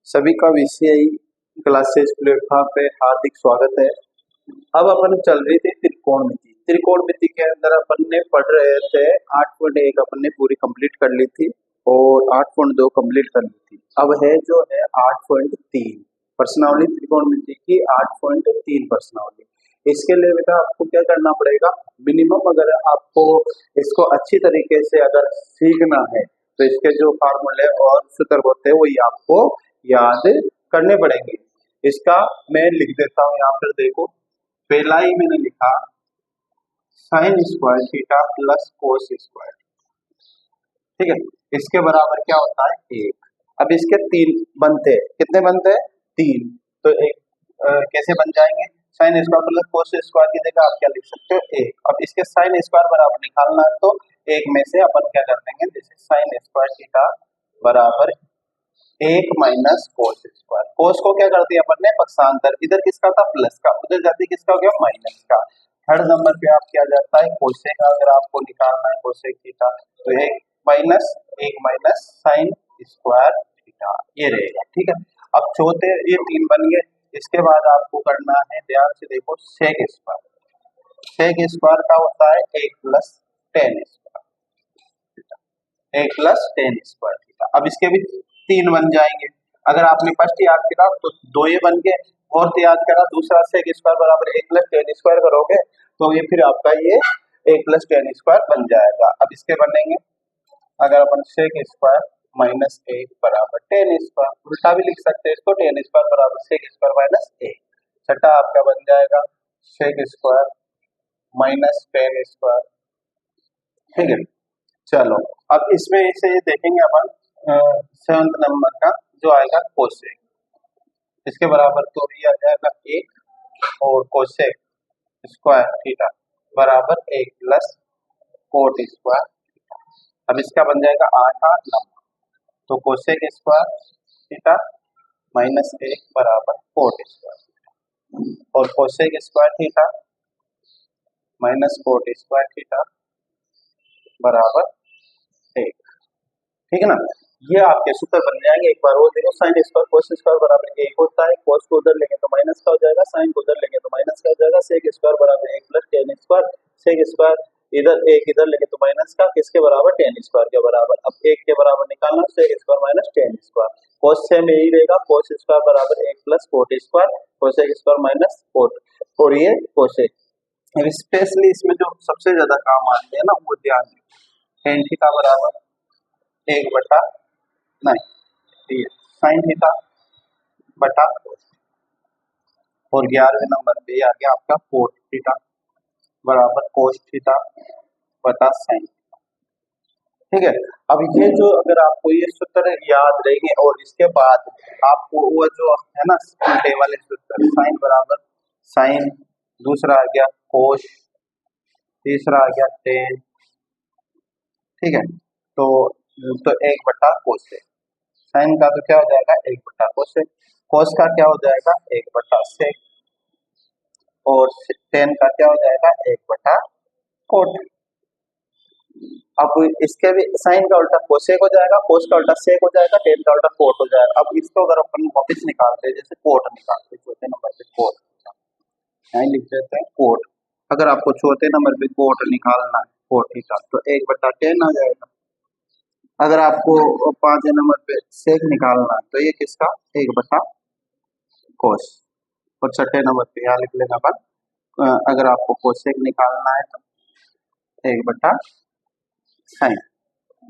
सभी का VCI classes platform पे हार्दिक स्वागत है। अब अपन चल रही थी त्रिकोणमिति। त्रिकोणमिति के अंदर अपन ने पढ़ रहे थे 8.1 अपन ने पूरी कंप्लीट कर ली थी और 8.2 कंप्लीट कर ली थी। अब है जो है 8.3 प्रश्नावली त्रिकोणमिति की 8.3 प्रश्नावली। इसके लिए बेटा आपको क्या करना पड़ेगा, मिनिमम अगर आपको इसको अच्छी तरीके से अगर सीखना है तो इसके जो फार्मूले और सूत्र होते हैं वही आपको याद करने पड़ेंगे। इसका मैं लिख देता हूँ यहाँ पर, देखो पहला ही मैंने लिखा sine square theta plus cos square, ठीक है, इसके बराबर क्या होता है 1। अब इसके 3 बनते हैं, कितने बनते हैं 3, तो एक कैसे बन जाएंगे, sine square plus cos square की जगह आप क्या लिख सकते हो 1। अब इसके साइन स्क्वायर बराबर निकालना है तो एक में से अपन क्या कर देंगे, जैसे साइन स्क्वायर थीटा बराबर 1 माइनस कोस स्क्वायर। कोस को क्या कर दिया अपन ने पक्षांतर, इधर किसका था प्लस का, उधर जाते किसका हो गया माइनस का। थर्ड नंबर पे आप क्या जाता है कोसेक, अगर आपको निकालना है कोसेक थीटा तो 1 माइनस साइन स्क्वायर थीटा ये रहेगा, ठीक है। अब चौथे ये 3 बन गए। इसके बाद आपको करना है, ध्यान से देखो, सेक स्क्वायर। सेक स्क्वायर का होता है 1 प्लस टेन स्क्वायर थीटा। अब इसके भी 3 बन जाएंगे। अगर आपने फर्स्ट याद करा तो 2 ये बन गए, फोर्थ याद करा दूसरा सेक स्क्वायर बराबर 1 प्लस टेन स्क्वायर करोगे तो ये फिर आपका ये 1 प्लस टेन स्क्वायर बन जाएगा। अब इसके बनेंगे, अगर अपन सेक स्क्वायर माइनस 1 बराबर टेन स्क्वायर, उल्टा भी लिख सकते हैं इसको, टेन स्क्वायर बराबर सेक स्क्वायर माइनस 1। छठा आपका बन जाएगा sec square minus ten square, ठीक है। चलो अब इसमें से देखेंगे अपन 7th नंबर का जो आएगा कोसेक, इसके बराबर तो ये आ जाएगा 1 और कोसेक स्क्वायर थीटा बराबर 1 प्लस कोट स्क्वायर। अब इसका बन जाएगा 8 तो कोसेक स्क्वायर थीटा माइनस 1 बराबर कोट स्क्वायर और cosec square theta minus cot square theta बराबर 1, ठीक है ना। ये आपके सूत्र बन जाएंगे। एक बार और देखो, साइन स्क्वायर कोस स्क्वायर बराबर 1 होता है, कोस को उधर लेंगे तो माइनस का हो जाएगा, साइन को उधर लेंगे तो माइनस का हो जाएगा। सेक स्क्वायर बराबर 1 plus ten square, sec square इधर 1 इधर लेंगे तो माइनस का, किसके बराबर टेन स्क्वायर के बराबर। अब 1 के बराबर निकालना, sec square minus ten square, cos same यही रहेगा, कोस स्क्वायर बराबर 1 plus cot square, cosec square minus cot और ये कोसेक। स्पेशली इसमें जो सबसे ज्यादा काम आते हैं ना वो ध्यान दें, टेन थीटा बराबर 1 बटा 9 साइन थीटा बटा और 11वें नंबर पे आ गया आपका कोट थीटा बराबर कोस थीटा बटा साइन, ठीक है। अब ये जो अगर आपको ये सूत्र याद रहेंगे और इसके बाद आपको वो जो है ना उल्टे वाले सूत्र, साइन बराबर साइन, दूसरा आ गया कोस, तीसरा आ गया टेन, ठीक है। तो 1 बटा कोसेक, साइन का तो क्या हो जाएगा 1 बटा कोसेक, कोस का क्या हो जाएगा 1 बटा सेक और टेन का क्या हो जाएगा 1 बटा कोट। अब इसके भी साइन का उल्टा कोसेक हो जाएगा, कोस का उल्टा सेक हो जाएगा, टेन का उल्टा कोट हो जाएगा। अब इसको अगर अपन वापस निकालते हैं, जैसे कोट निकालते हैं, चौथे नंबर पे कोट यहाँ लिख देते हैं कोट। अगर आपको चौथे नंबर पे कोट निकालना है कोट थीटा तो 1 बटा टेन आ जाएगा। अगर आपको 5वें नंबर पे सेक निकालना है तो ये किसका 1 बटा कोस और छठे नंबर पे यहाँ लिख लेना अपन, अगर आपको कोसेक निकालना है तो 1 बटा साइन,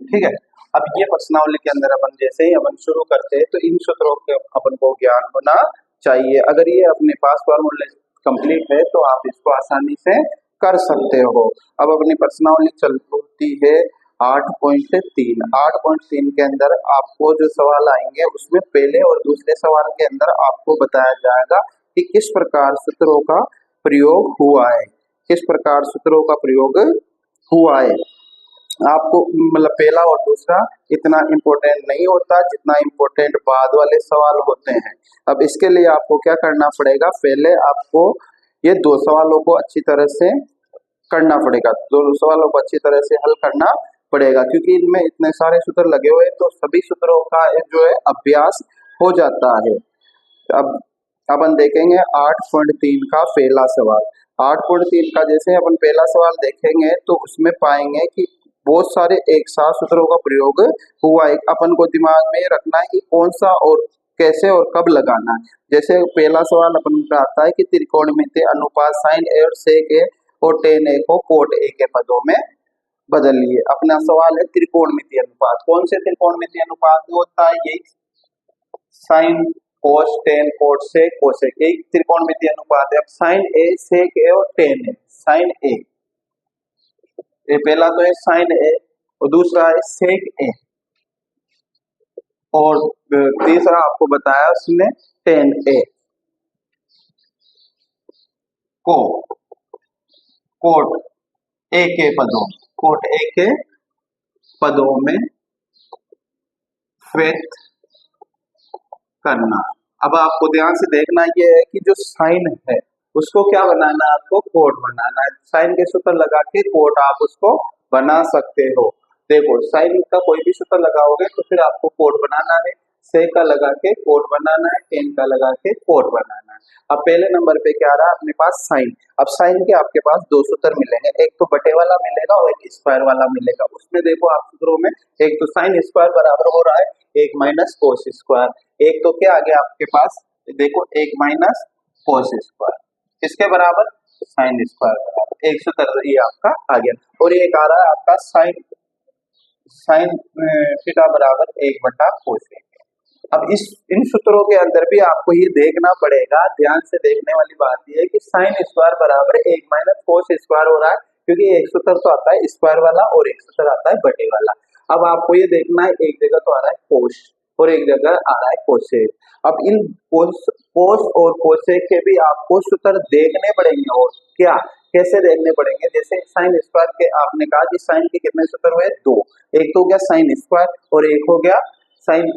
ठीक है। अब ये प्रश्नावली के अंदर अपन जैसे ही अपन शुरू करते हैं तो इन सूत्रों के अपन को ज्ञान होना चाहिए। अगर ये अपने पास फॉर्मूले कंप्लीट है तो आप इसको आसानी से कर सकते हो। अब अपनी प्रश्नावली चलती है 8.3। 8.3 के अंदर आपको जो सवाल आएंगे उसमें पहले और दूसरे सवाल के अंदर आपको बताया जाएगा कि किस प्रकार सूत्रों का प्रयोग हुआ है, किस प्रकार सूत्रों का प्रयोग हुआ है। आपको मतलब पहला और दूसरा इतना इम्पोर्टेंट नहीं होता जितना इम्पोर्टेंट बाद वाले सवाल होते हैं। अब इसके लिए आपको क्या करना पड़ेगा, पहले आपको ये 2 सवालों को अच्छी तरह से करना पड़ेगा, 2 सवालों को अच्छी तरह से हल करना पड़ेगा, क्योंकि इनमें इतने सारे सूत्र लगे हुए हैं तो सभी सूत्रों का जो है अभ्यास हो जाता है। अब अपन देखेंगे 8.3 का पहला सवाल। 8.3 का जैसे अपन पहला सवाल देखेंगे तो उसमें पाएंगे कि बहुत सारे एक साथ सूत्रों का प्रयोग हुआ है। अपन को दिमाग में रखना है कि कौन सा और कैसे और कब लगाना है। जैसे पहला सवाल अपन का आता है कि त्रिकोणमितीय अनुपात साइन ए और सेक ए और टेन ए को कोट ए के पदों में बदलिए। अपना सवाल है त्रिकोणमितीय अनुपात। कौन से त्रिकोणमितीय अनुपात में होता है? यही साइन कोस टेन कोट से कोसेक, एक त्रिकोणमितीय अनुपात है। अब साइन ए सेक ए और टेन ए। साइन ए, ये पहला तो है साइन ए और दूसरा है सेक ए और तीसरा आपको बताया उसने टेन ए को कोट ए के पदों, कोट ए के पदों में व्यक्त करना। अब आपको ध्यान से देखना ये है कि जो साइन है उसको क्या बनाना है? आपको कोट बनाना है। साइन के सूत्र लगा के कोट आप उसको बना सकते हो। देखो साइन का कोई भी सूत्र लगाओगे तो फिर आपको कोट बनाना है। सेक का लगा के कोट बनाना है, टेन का लगा के कोट बनाना है। अब पहले नंबर पे क्या रहा अपने पास? साइन। अब साइन के आपके पास दो सूत्र मिलेंगे, एक तो बटे वाला मिलेगा और एक स्क्वायर वाला मिलेगा। उसमें देखो आप सूत्रों में एक तो साइन स्क्वायर बराबर हो रहा है एक माइनस कोस स्क्वायर, एक तो क्या आ गया आपके पास? देखो एक माइनस कोस स्क्वायर, किसके बराबर? साइन स्क्वायर बराबर। एक सूत्र ये आपका आ गया और एक आ रहा है आपका साइन साइन थीटा बराबर एक बटा कोस। अब इस इन सूत्रों के अंदर भी आपको ये देखना पड़ेगा, ध्यान से देखने वाली बात ये है कि साइन स्क्वायर बराबर एक माइनस कोस स्क्वायर हो रहा है, क्योंकि एक सूत्र तो आता है स्क्वायर वाला और एक सूत्र आता है बटे वाला। अब आपको ये देखना है एक जगह तो आ रहा है कोस और एक जगह आ रहा है कोसेक। अब इन कोस और कोसेक के भी आपको सूत्र देखने पड़ेंगे। और क्या कैसे देखने पड़ेंगे? जैसे साइन स्क्वायर के आपने कहा कि साइन के कितने सूत्र हुए? दो। एक तो हो गया साइन स्क्वायर और एक हो गया साइन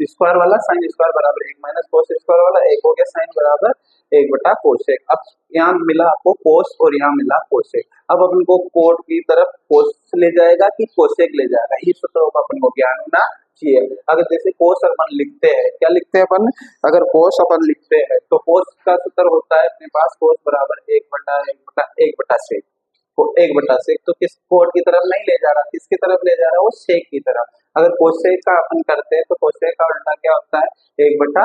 स्क्वायर वाला। साइन स्क्वायर बराबर एक माइनस कोस स्क्वायर वाला, एक हो गया साइन बराबर एक बटा कोसेक। अब यहाँ मिला आपको कोस और यहाँ मिला कोसेक। अब अपन को कोट की तरफ कोस ले जाएगा कि कोसेक ले जाएगा, ये सूत्रों का अपन को ज्ञान होना चाहिए। अगर जैसे कोस अपन लिखते हैं, क्या लिखते हैं अपन? अगर कोस अपन लिखते हैं तो कोस का सूत्र होता है अपने पास कोस बराबर एक बटा सेक। एक बटा सेक तो किस कोट की तरफ नहीं ले जा रहा, किसकी तरफ ले जा रहा है? वो सेक की तरफ। अगर कोसेक का अपन करते हैं तो कोसेक का उल्टा क्या होता है? एक बटा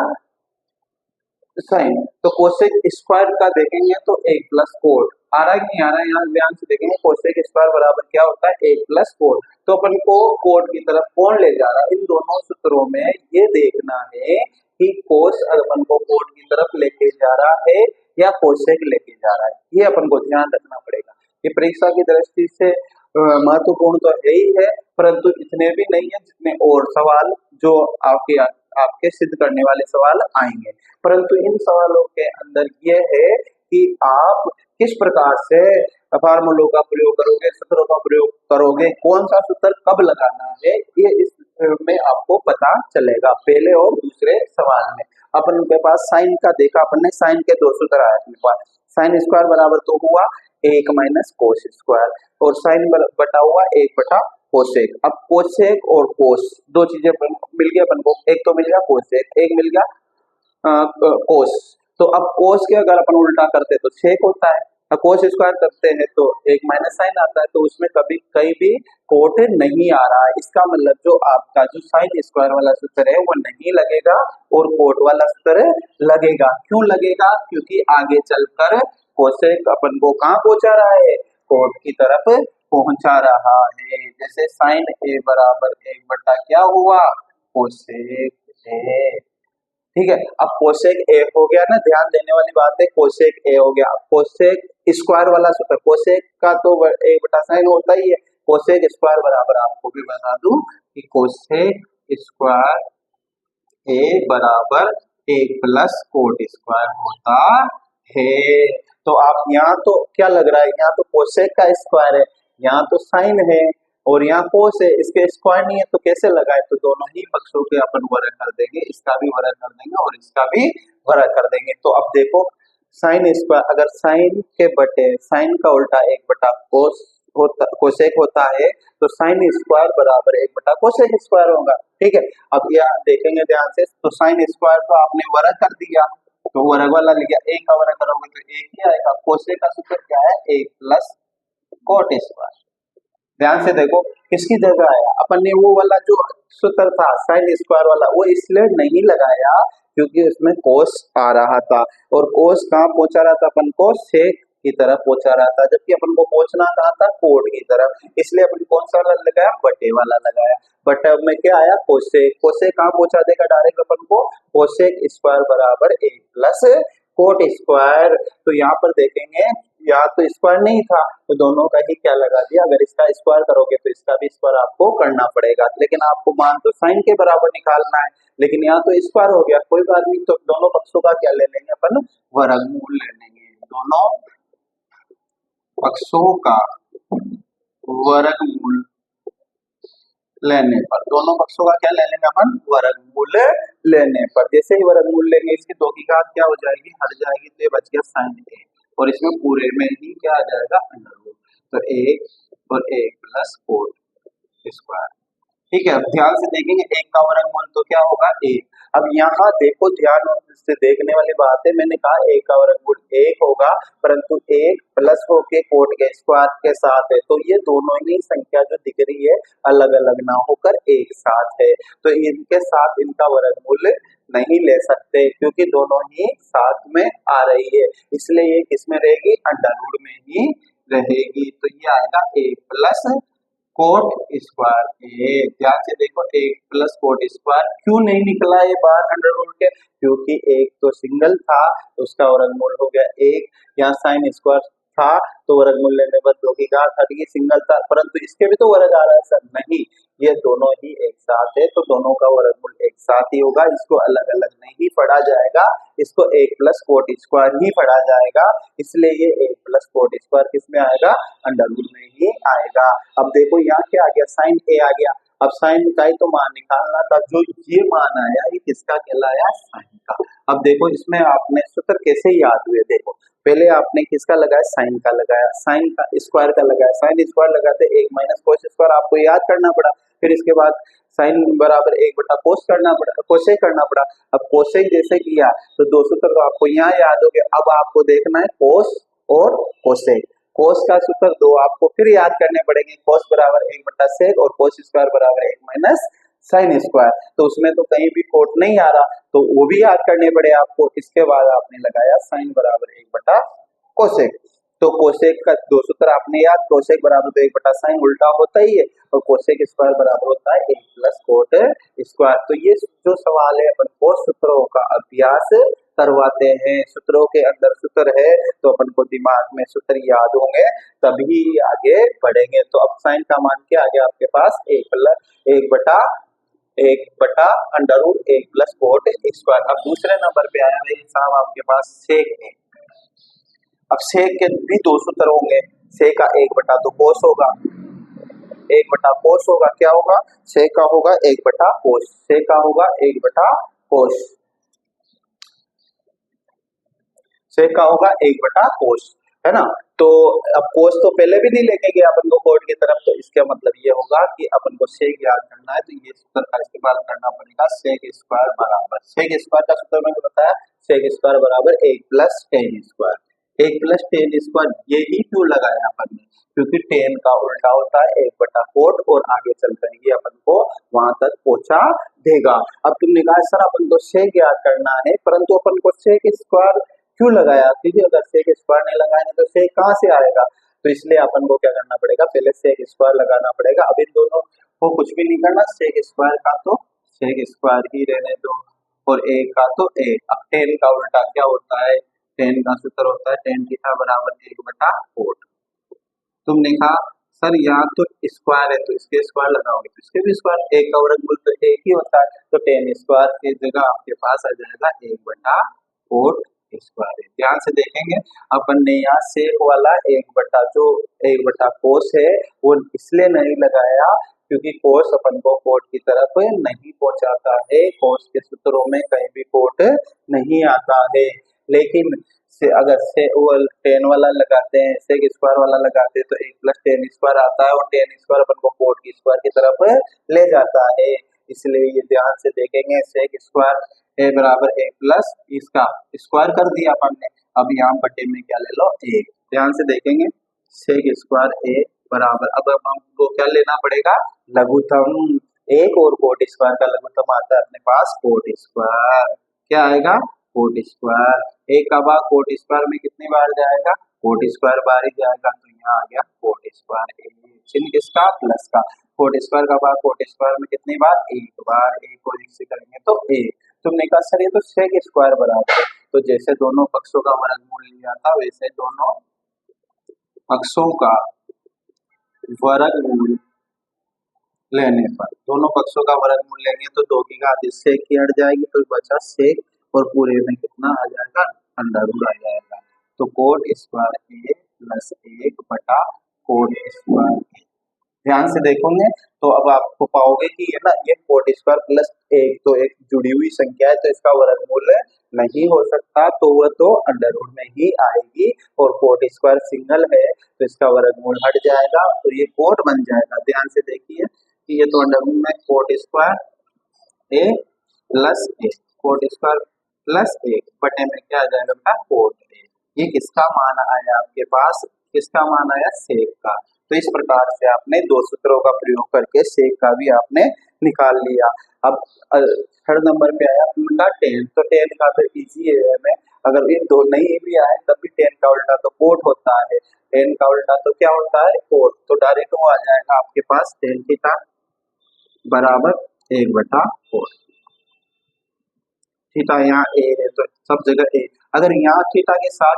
साइन। तो कोसेक स्क्वायर का देखेंगे तो एक प्लस कोट आ रहा है कि नहीं आ रहा है? यहाँ ध्यान से देखेंगे कोसेक स्क्वायर बराबर क्या होता है? एक प्लस कोट। तो अपन को कोट की तरफ कौन ले जा रहा है? इन दोनों सूत्रों में ये देखना है कि कोस अपन को कोट की तरफ लेके जा रहा है या कोसेक लेके जा रहा है, ये अपन को ध्यान रखना पड़ेगा। ये परीक्षा की दृष्टि से महत्वपूर्ण तो है ही है, परंतु इतने भी नहीं है जितने और सवाल जो आपके सिद्ध करने वाले सवाल आएंगे। परंतु इन सवालों के अंदर ये है कि आप किस प्रकार से फार्मूलों का प्रयोग करोगे, सूत्रों का प्रयोग करोगे, कौन सा सूत्र कब लगाना है, ये इस में आपको पता चलेगा पहले और दूसरे सवाल में। अपन के पास साइन का देखा अपन ने, साइन के दो सूत्र आए अपने पास। साइन स्क्वायर बराबर तो हुआ एक माइनस कोस स्क्वायर और साइन बटा हुआ एक बटा कोसेक। अब कोसेक और कोस दो चीजें मिल गई अपन को, एक तो मिल गया कोसेक, एक मिल गया कोस। तो अब कोस के अगर अपन उल्टा करते तो सेक होता है, कोस स्क्वायर करते हैं तो एक माइनस साइन आता है, तो उसमें कभी कहीं भी कोट नहीं आ रहा है। इसका मतलब जो आपका जो साइन स्क्वायर वाला सूत्र है वो नहीं लगेगा और कोट वाला सूत्र लगेगा। क्यों लगेगा? क्योंकि आगे चलकर कोसेक अपन को कहाँ पहुंचा रहा है? कोट की तरफ पहुंचा रहा है। जैसे साइन ए बराबर एक बटा क्या हुआ? कोसेक ए। ठीक है, अब कोसेक ए हो गया ना, ध्यान देने वाली बात है, कोसेक ए हो गया। अब कोसेक स्क्वायर वाला सूत्र, कोसेक का तो एक बटा साइन होता ही है, कोसेक स्क्वायर बराबर आपको भी बता दूं कि कोसेक स्क्वायर ए बराबर एक प्लस कोट स्क्वायर होता है। तो आप यहाँ तो क्या लग रहा है, यहाँ तो कोसेक का स्क्वायर है, यहाँ तो साइन है और यहाँ कोस है, इसके स्क्वायर नहीं है तो कैसे लगाए? तो दोनों ही पक्षों के अपन वर्ग कर देंगे, इसका भी वर्ग कर देंगे और इसका भी वर्ग कर देंगे। तो अब देखो साइन स्क्वायर, अगर साइन के बटे साइन का उल्टा एक बटा कोस कोसेक होता है तो साइन स्क्वायर बराबर 1/कोसेक स्क्वायर होगा। ठीक है, अब यहाँ देखेंगे ध्यान से, तो साइन स्क्वायर तो आपने वर्ग कर दिया, तो वर्ग वाला लिखा, एक का वर्ग करोगे तो एक ही आएगा। कोसेक का सूत्र क्या है, 1 + कोट स्क्वायर। ध्यान से देखो किसकी जगह आया, अपन ने वो वाला जो सूत्र था साइन स्क्वायर वाला वो इसलिए नहीं लगाया क्योंकि उसमें कोस आ रहा था, और कोस कहाँ पहुंचा रहा था, अपन को सेक की तरफ पहुंचा रहा था, जबकि अपन को पहुंचना कहाँ था, कोट की तरफ, इसलिए अपन कौन सा वाला लगाया, बटे वाला लगाया। बटे में क्या आया, कोसेक। कोसेक कहाँ पहुंचा देगा डायरेक्ट अपन को, कोसेक स्क्वायर बराबर 1 + कोट स्क्वायर। तो यहाँ पर देखेंगे यहाँ तो स्क्वायर नहीं था तो दोनों का ही क्या लगा दिया, अगर इसका स्क्वायर करोगे तो इसका भी स्क्वायर आपको करना पड़ेगा, लेकिन आपको मान तो साइन के बराबर निकालना है, लेकिन यहाँ तो स्क्वायर हो गया, कोई बात नहीं। तो दोनों पक्षों का क्या ले लेंगे अपन, वर्गमूल ले लेंगे। दोनों पक्षों का वर्गमूल लेने पर, दोनों पक्षों का क्या ले लेंगे अपन, वर्गमूल लेने पर। जैसे ही वर्गमूल लेंगे इसकी 2 की घात क्या हो जाएगी, हट जाएगी, तो ये बच गया साइन ए, और इसमें पूरे में ही क्या आ जाएगा, अंडर रूट। तो 1 और 1 + कोट स्क्वायर। ठीक है, अब ध्यान से देखेंगे, 1 का वर्गमूल तो क्या होगा, 1। अब यहाँ देखो, ध्यान से देखने वाली बात है, मैंने कहा 1 का वर्गमूल 1 होगा, परंतु 1 प्लस होके कोट के स्क्वायर के साथ है, तो ये दोनों ही संख्या जो दिख रही है अलग अलग ना होकर एक साथ है, तो इनके साथ इनका वर्गमूल नहीं ले सकते क्योंकि दोनों ही साथ में आ रही है, इसलिए ये किसमें रहेगी, अंडर रूट में ही रहेगी। तो ये आएगा 1 + कोट स्क्वायर ए। ध्यान से देखो, 1 + कोट स्क्वायर क्यों नहीं निकला ये बाहर अंडर रूट के, क्योंकि एक तो सिंगल था तो उसका वर्गमूल हो गया 1, यहाँ साइन स्क्वायर था तो वर्गमूल लेने पर 2 की घात हट गई, सिंगल था, परंतु इसके भी तो वर्ग आ रहा है सर, नहीं, ये दोनों ही एक साथ है तो दोनों का वर्गमूल एक साथ ही होगा, इसको अलग अलग नहीं पढ़ा जाएगा, इसको 1 + कोट स्क्वायर ही पढ़ा जाएगा, इसलिए ये 1 + कोट स्क्वायर किसमें आएगा, अंडर रूट में ही आएगा। अब देखो यहाँ क्या आ गया, साइन ए आ गया, अब साइन का ही तो मान निकालना था, जो ये मान आया ये किसका कहलाया, साइन का। अब देखो इसमें आपने सूत्र कैसे याद हुए, देखो पहले आपने किसका लगाया, साइन का लगाया, साइन का स्क्वायर का लगाया, साइन स्क्वायर लगाते 1 - कोस स्क्वायर आपको याद करना पड़ा, फिर इसके बाद साइन बराबर 1/कोस करना पड़ा, कोसेक करना पड़ा। अब कोसेक जैसे किया तो 2 सूत्र तो आपको यहाँ याद हो गए, अब आपको देखना है कोस और कोसेक। कोस का सूत्र 2 आपको फिर याद करने पड़ेंगे, कोस बराबर 1/सेक और कोस स्क्वायर बराबर 1 - साइन स्क्वायर, तो उसमें तो कहीं भी कोट नहीं आ रहा तो वो भी याद करने पड़े आपको। इसके बाद आपने लगाया साइन बराबर 1/कोसेक, तो कोसेक का 2 सूत्र आपने याद, कोसेक बराबर तो 1/साइन उल्टा होता ही है, और कोसेक स्क्वायर बराबर होता है 1 + कोट स्क्वायर। तो ये जो सवाल है अपन को सूत्रों का अभ्यास करवाते हैं, सूत्रों के अंदर सूत्र है तो अपन को दिमाग में सूत्र याद होंगे तभी आगे बढ़ेंगे। तो अब साइन का मान क्या आ गया आपके पास, 1/1 + कोट स्क्वायर। अब दूसरे नंबर पे आया है साहब आपके पास सेक है। अब सेक के भी 2 सूत्र होंगे, सेक का 1 तो कोस होगा, 1/कोस होगा, क्या होगा, सेक का होगा 1/कोस, सेक का होगा 1/कोस, सेक का होगा 1/कोस, है ना। तो अब कोस तो पहले भी नहीं लेके गया अपन को कोट की तरफ, तो इसका मतलब ये होगा कि अपन को सेक याद करना है तो ये सूत्र का इस्तेमाल करना पड़ेगा, सेक स्क्वायर बराबर, सेक स्क्वायर का सूत्र मैंने बताया, सेक स्क्वायर बराबर 1 + tan स्क्वायर, 1 + tan स्क्वायर, ये ही क्यों लगाया अपन ने, क्योंकि tan का उल्टा होता है 1/कोट और आगे चलकर ये अपन को वहां तक पहुंचा देगा। अब तुमने कहा सर अपन को सेक याद करना है, परंतु अपन को सेक स्क्वायर क्यों लगाया, क्योंकि अगर सेक स्क्वायर नहीं लगाएंगे तो सेक कहाँ से आएगा, तो इसलिए अपन को क्या करना पड़ेगा, पहले सेक स्क्वायर लगाना पड़ेगा। अब इन दोनों को कुछ भी नहीं करना, सेक स्क्वायर का तो सेक स्क्वायर ही रहने दो और a का तो a। अब tan का उल्टा क्या होता है, tan का सूत्र होता है tan थीटा बराबर 1/कोट। तुमने कहा सर यहाँ तो स्क्वायर है तो इसके स्क्वायर लगाओगे तो इसके भी स्क्वायर, एक का वर्गमूल तो एक ही होता है, तो tan स्क्वायर की जगह आपके पास आ जाएगा 1/कोट स्क्वायर। ध्यान से देखेंगे अपन ने यहाँ सेक वाला 1/कोस है वो इसलिए नहीं लगाया क्योंकि कोस अपन को कोट की तरफ नहीं पहुंचाता है, कोस के सूत्रों में कहीं भी कोट नहीं आता है, लेकिन से अगर से वो टेन वाला लगाते हैं, सेक स्क्वायर वाला लगाते हैं तो 1 + tan² आता है और tan² अपन को कोट की स्क्वायर की तरफ ले जाता है। इसलिए ये ध्यान से देखेंगे, सेक स्क्वायर ए बराबर 1 + इसका स्क्वायर कर दिया अपन ने, अब यहाँ बटे में क्या ले लो 1। ध्यान से देखेंगे, सेक स्क्वायर ए बराबर, अब हमको क्या लेना पड़ेगा, लघुत्तम। एक और कोट स्क्वायर का लघुत्तम आता है अपने पास कोट स्क्वायर, क्या आएगा कोट स्क्वायर। एक का भाग कोट स्क्वायर में कितनी बार जाएगा, कोट स्क्वायर बार ही जाएगा, तो यहाँ आ गया कोट स्क्वायर ए, चिन्ह किसका प्लस का। कोट स्क्वायर का भाग कोट स्क्वायर में कितनी बार, एक बार, एक और एक से करेंगे तो एक। तुमने कहा सर ये तो सेक स्क्वायर बराबर है, तो जैसे दोनों पक्षों का वर्गमूल लिया था वैसे दोनों पक्षों का वर्गमूल लेने पर, दोनों पक्षों का वर्गमूल लेंगे तो 2 की घात इससे की हट जाएगी तो बचा सेक, और पूरे में कितना आ जाएगा, अंडर रूट आ जाएगा। तो कोट स्क्वायर ए प्लस 1 बटा कोट स्क्वायर ए। ध्यान से देखोगे तो अब आपको पाओगे कि ये ना, ये कोट स्क्वायर प्लस 1 तो एक जुड़ी हुई संख्या है तो इसका वर्गमूल नहीं हो सकता, तो वह तो अंडर रूट में ही आएगी, और कोट स्क्वायर सिंगल है तो इसका वर्गमूल हट जाएगा तो ये कोट बन जाएगा। ध्यान से देखिए कि ये तो अंडर रूट में कोट स्क्वायर ए प्लस 1, कोट स्क्वायर प्लस 1 बटे में क्या आ जाएगा बेटा, कोट ए। ये किसका मान आया आपके पास, किसका मान आया, सेक का। तो इस प्रकार से आपने दो सूत्रों का प्रयोग करके सेक का भी आपने निकाल लिया। अब थर्ड नंबर पे आया उल्टा टेन, तो टेन का तो इजी है, में अगर ये दो नहीं भी आए तब भी टेन का उल्टा तो कोट होता है, टेन का उल्टा तो क्या होता है, कोट। तो डायरेक्ट वो आ जाएगा आपके पास टेन थीटा बराबर 1/4। थीटा यहाँ ए है तो सब जगह ए, अगर यहाँ थीटा के साथ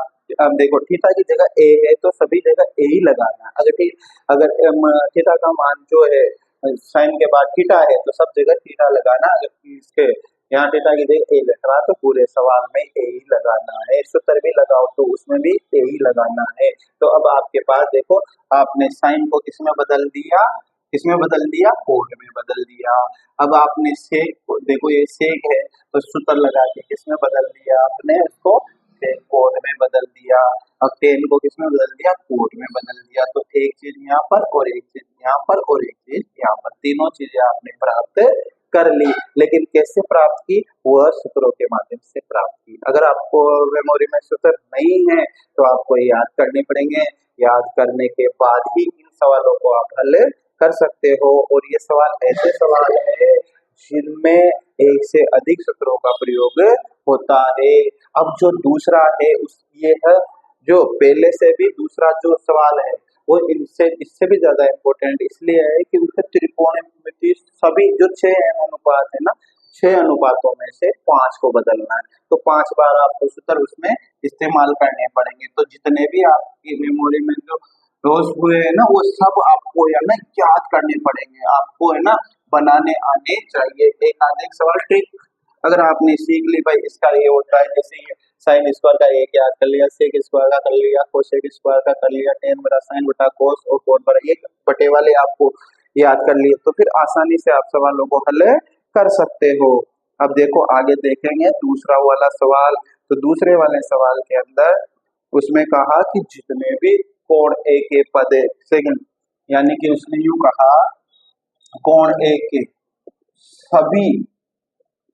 देखो थीटा की जगह ए है तो सभी जगह ए ही लगाना। अगर थीटा का मान जो है साइन के बाद थीटा है तो सब जगह थीटा लगाना। अगर इसके यहाँ थीटा की जगह ए लग रहा तो पूरे सवाल में ए ही लगाना है। सूत्र भी लगाओ तो उसमें भी ए ही लगाना है। तो अब आपके पास देखो, आपने साइन को किसमें बदल दिया, किसमें बदल दिया, कोट में बदल दिया। अब आपने सेक, देखो ये सेक है तो सूत्र लगा के किसमें बदल दिया, आपने इसको कोट में बदल दिया। अब टेन को किसमें बदल दिया, कोट में बदल दिया। तो एक चीज यहाँ पर और एक चीज यहाँ पर और एक चीज यहाँ पर, तीनों चीजें आपने प्राप्त कर ली। लेकिन कैसे प्राप्त की, वह सूत्रों के माध्यम से प्राप्त की। अगर आपको मेमोरी में सूत्र नहीं है तो आपको याद करने पड़ेंगे, याद करने के बाद ही इन सवालों को आप हल कर सकते हो। और ये सवाल ऐसे सवाल है जिनमें एक से अधिक सूत्रों का प्रयोग होता है। अब जो दूसरा है उस ये है, जो पहले से भी दूसरा जो सवाल है वो इससे भी ज्यादा इम्पोर्टेंट इसलिए है कि उसके त्रिकोणमिति सभी जो 6 अनुपात है ना, 6 अनुपातों में से 5 को बदलना है। तो 5 बार आपको सूत्र उसमें इस्तेमाल करने पड़ेंगे। तो जितने भी आपकी मेमोरी में जो रोज हुए है ना वो सब आपको है ना याद करने पड़ेंगे, आपको है ना बनाने आने चाहिए। एक आधे सवाल ट्रिक अगर आपने सीख ली, भाई इसका ये होता है, जैसे ये साइन स्क्वायर का एक याद कर लिया, सेक स्क्वायर का कर लिया, कोसेक स्क्वायर का कर लिया, टेन बटा साइन बटा कोस और कोट बटा एक बटे वाले आपको याद कर लिए, तो फिर आसानी से आप सवालों को हल कर सकते हो। अब देखो आगे देखेंगे दूसरा वाला सवाल। तो दूसरे वाले सवाल के अंदर उसमें कहा कि जितने भी कोण ए के पद सेकंड, यानी कि उसने यूं कहा कोण ए के सभी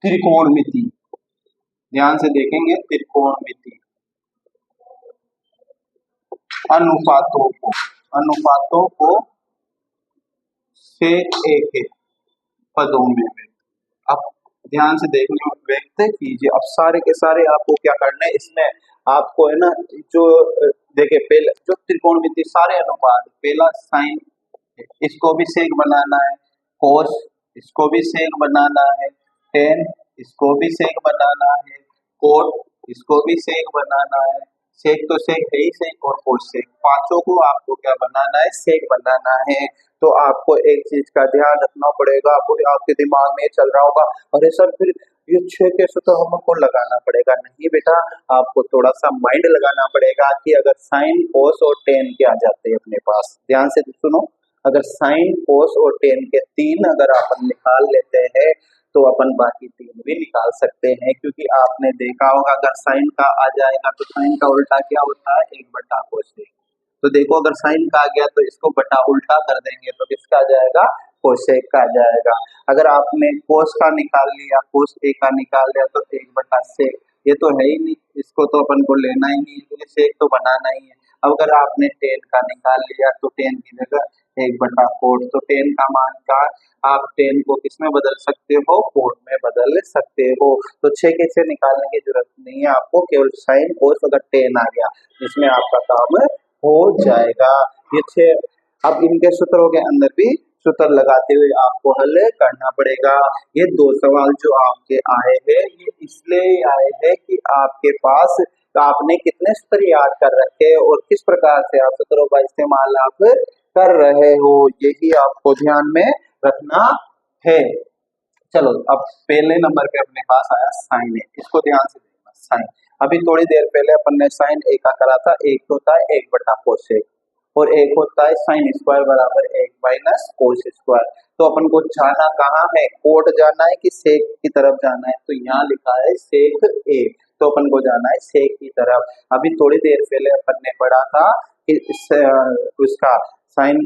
त्रिकोणमिति, ध्यान से देखेंगे त्रिकोणमिति अनुपातों को सेक ए के पदों में अब ध्यान से देखने व्यक्त कीजिए। अब सारे के सारे आपको क्या करना है, इसमें आपको है ना जो देखिए पहले जो त्रिकोणमिति सारे अनुपात, पहला साइन इसको भी सेक बनाना है, कोस इसको भी सेक बनाना है, टेन इसको भी सेक बनाना है, कोट इसको भी सेक बनाना है। सेक तो सेक है ही सेक और कोस सेक, पांचों को आपको क्या बनाना है, सेक बनाना है। तो आपको एक चीज का ध्यान रखना पड़ेगा, आपके दिमाग में चल रहा होगा अरे सर फिर ये 6 कैसे तो हमको लगाना पड़ेगा। नहीं बेटा, आपको थोड़ा सा माइंड लगाना पड़ेगा कि अगर साइन कोस और टेन के आ जाते हैं अपने पास, ध्यान से सुनो, अगर साइन कोस और टेन के 3 अगर अपन निकाल लेते हैं तो अपन बाकी 3 वैल्यू भी निकाल सकते हैं, क्योंकि आपने देखा होगा अगर साइन का आ जाएगा तो साइन का उल्टा क्या होता है, 1/cos। तो देखो अगर साइन का आ गया तो इसको बटा उल्टा कर देंगे तो किसका आ जाएगा, कोसेक का आ जाएगा। अगर आपने कोस का निकाल लिया, कोस ए का निकाल लिया तो 1/सेक, ये तो है ही नहीं, इसको तो अपन को लेना ही नहीं, क्योंकि सेक तो बनाना ही है। अब अगर आपने टेन का निकाल लिया तो टेन की जगह 1/4, तो टेन का मान का आप टेन को किसमें बदल सकते हो, कोट में बदल सकते हो। तो 6 के 6 निकालने की जरूरत नहीं है आपको, केवल साइन कोस अगर टेन आ गया इसमें आपका काम हो जाएगा। ये 6, अब इनके सूत्रों के अंदर भी सूत्र लगाते हुए आपको हल करना पड़ेगा। ये 2 सवाल जो आपके आए हैं ये इसलिए आए हैं कि आपके पास आपने कितने सूत्र याद कर रखे हैं और किस प्रकार से आप सूत्रों का इस्तेमाल आप कर रहे हो, यही आपको ध्यान में रखना है। चलो अब पहले नंबर पे अपने पास आया साइन ए, इसको ध्यान से देखना। साइन, अभी थोड़ी देर पहले अपन ने साइन ए का करा था, एक होता है 1/कोसेक और एक होता है साइन स्क्वायर बराबर 1 - कोस स्क्वायर। तो अपन को जाना कहाँ है, कोट जाना है कि सेक की तरफ जाना है, तो यहाँ लिखा है सेक ए, तो अपन को जाना है सेक की तरफ। अभी थोड़ी देर पहले अपन ने पढ़ा था कि उसका साइन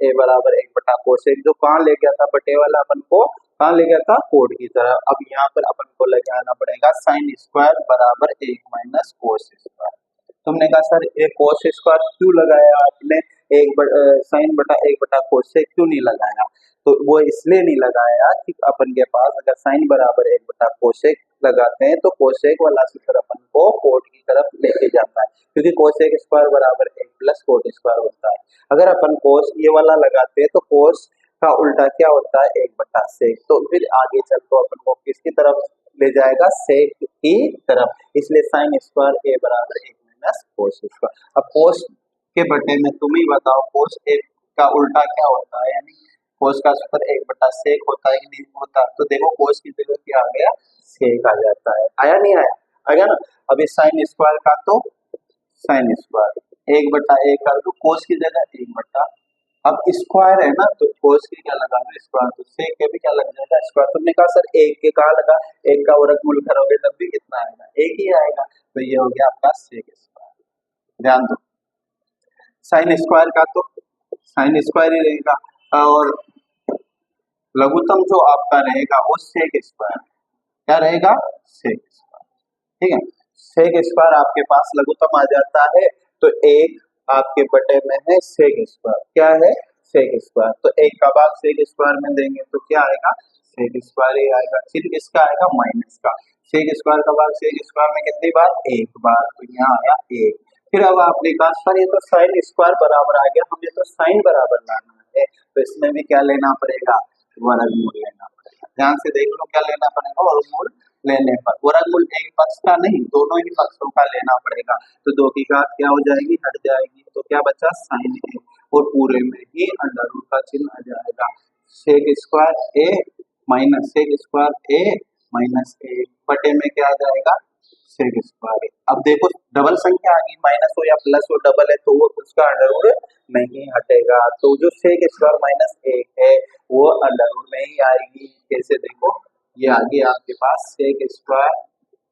ए बराबर 1/कोसेक, जो कहाँ ले गया था बटे वाला, अपन को कहाँ ले गया था, कोट की तरफ। अब यहाँ पर अपन को लगाना पड़ेगा साइन स्क्वायर बराबर 1 - कोस स्क्वायर। तुमने कहा सर ये कोस स्क्वायर क्यों लगाया आपने, साइन बटा 1/कोसेक क्यों नहीं लगाया, तो वो इसलिए नहीं लगाया कि अपन के पास अगर साइन बराबर 1/कोसेक लगाते हैं तो कोसेक वाला सूत्र अपन को कोट की तरफ लेके जाता है, क्योंकि कोसेक स्क्वायर बराबर 1 + कोट स्क्वायर होता है। अगर अपन कोस ये वाला लगाते हैं तो कोस का उल्टा क्या होता है, 1/सेक, तो फिर आगे चल तो अपन को किसकी तरफ ले जाएगा, सेक की तरफ, इसलिए साइन स्क्वायर ए बराबर 1 - कोस स्क्वायर। अब कोस के बटे में तुम ही बताओ कोस ए का उल्टा क्या होता है, यानी कोस का सूत्र 1/सेक होता है कि नहीं होता, तो देखो कोस की जगह क्या आ गया, सेक आ जाता है, आया नहीं आया, आ गया ना। अभी साइन स्क्वायर का तो साइन स्क्वायर 1/1 कर दो, कोस की जगह 1/, अब स्क्वायर है ना तो कोस की क्या लगा दो स्क्वायर, तो सेक के भी क्या लग जाएगा स्क्वायर। तुमने कहा सर एक के कहाँ लगा, एक का वर्गमूल करोगे तब भी कितना आएगा, एक ही आएगा, तो ये हो गया आपका सेक स्क्वायर। ध्यान दो, साइन स्क्वायर का तो साइन स्क्वायर ही रहेगा और लघुत्तम जो आपका रहेगा वो सेक स्क्वायर, क्या रहेगा, सेक स्क्वायर, ठीक है। सेक स्क्वायर आपके पास लघुत्तम आ जाता है, तो एक आपके बटे में है सेक स्क्वायर, क्या है, सेक स्क्वायर, तो एक का भाग सेक स्क्वायर में देंगे तो क्या आएगा, सेक स्क्वायर ही आएगा, सिर्फ इसका आएगा माइनस का, सेक स्क्वायर का भाग सेक स्क्वायर में कितनी बार, एक बार, तो यहाँ आया एक। फिर अब आपने कहा सर ये तो साइन स्क्वायर बराबर आ गया, हमें तो साइन बराबर लाना है, तो इसमें भी क्या लेना पड़ेगा, वर्गमूल लेना पड़ेगा। ध्यान से देख लो क्या लेना पड़ेगा, वर्गमूल लेने पर, वर्गमूल एक पक्ष का नहीं दोनों ही पक्षों का लेना पड़ेगा, तो 2 की घात क्या हो जाएगी, हट जाएगी, तो क्या बचा साइन ए, और पूरे में ही अंडर रूट का चिन्ह आ जाएगा, सेक स्क्वायर ए माइनस सेक स्क्वायर ए माइनस ए, बटे में क्या आ जाएगा, सेक स्क्वायर ए। अब देखो डबल संख्या आ गई, माइनस हो या प्लस हो, डबल है तो वो उसका अंडर रूट नहीं हटेगा, तो जो सेक स्क्वायर माइनस एक है वो अंडर रूट में ही आएगी। कैसे देखो, ये आगे आपके पास sec square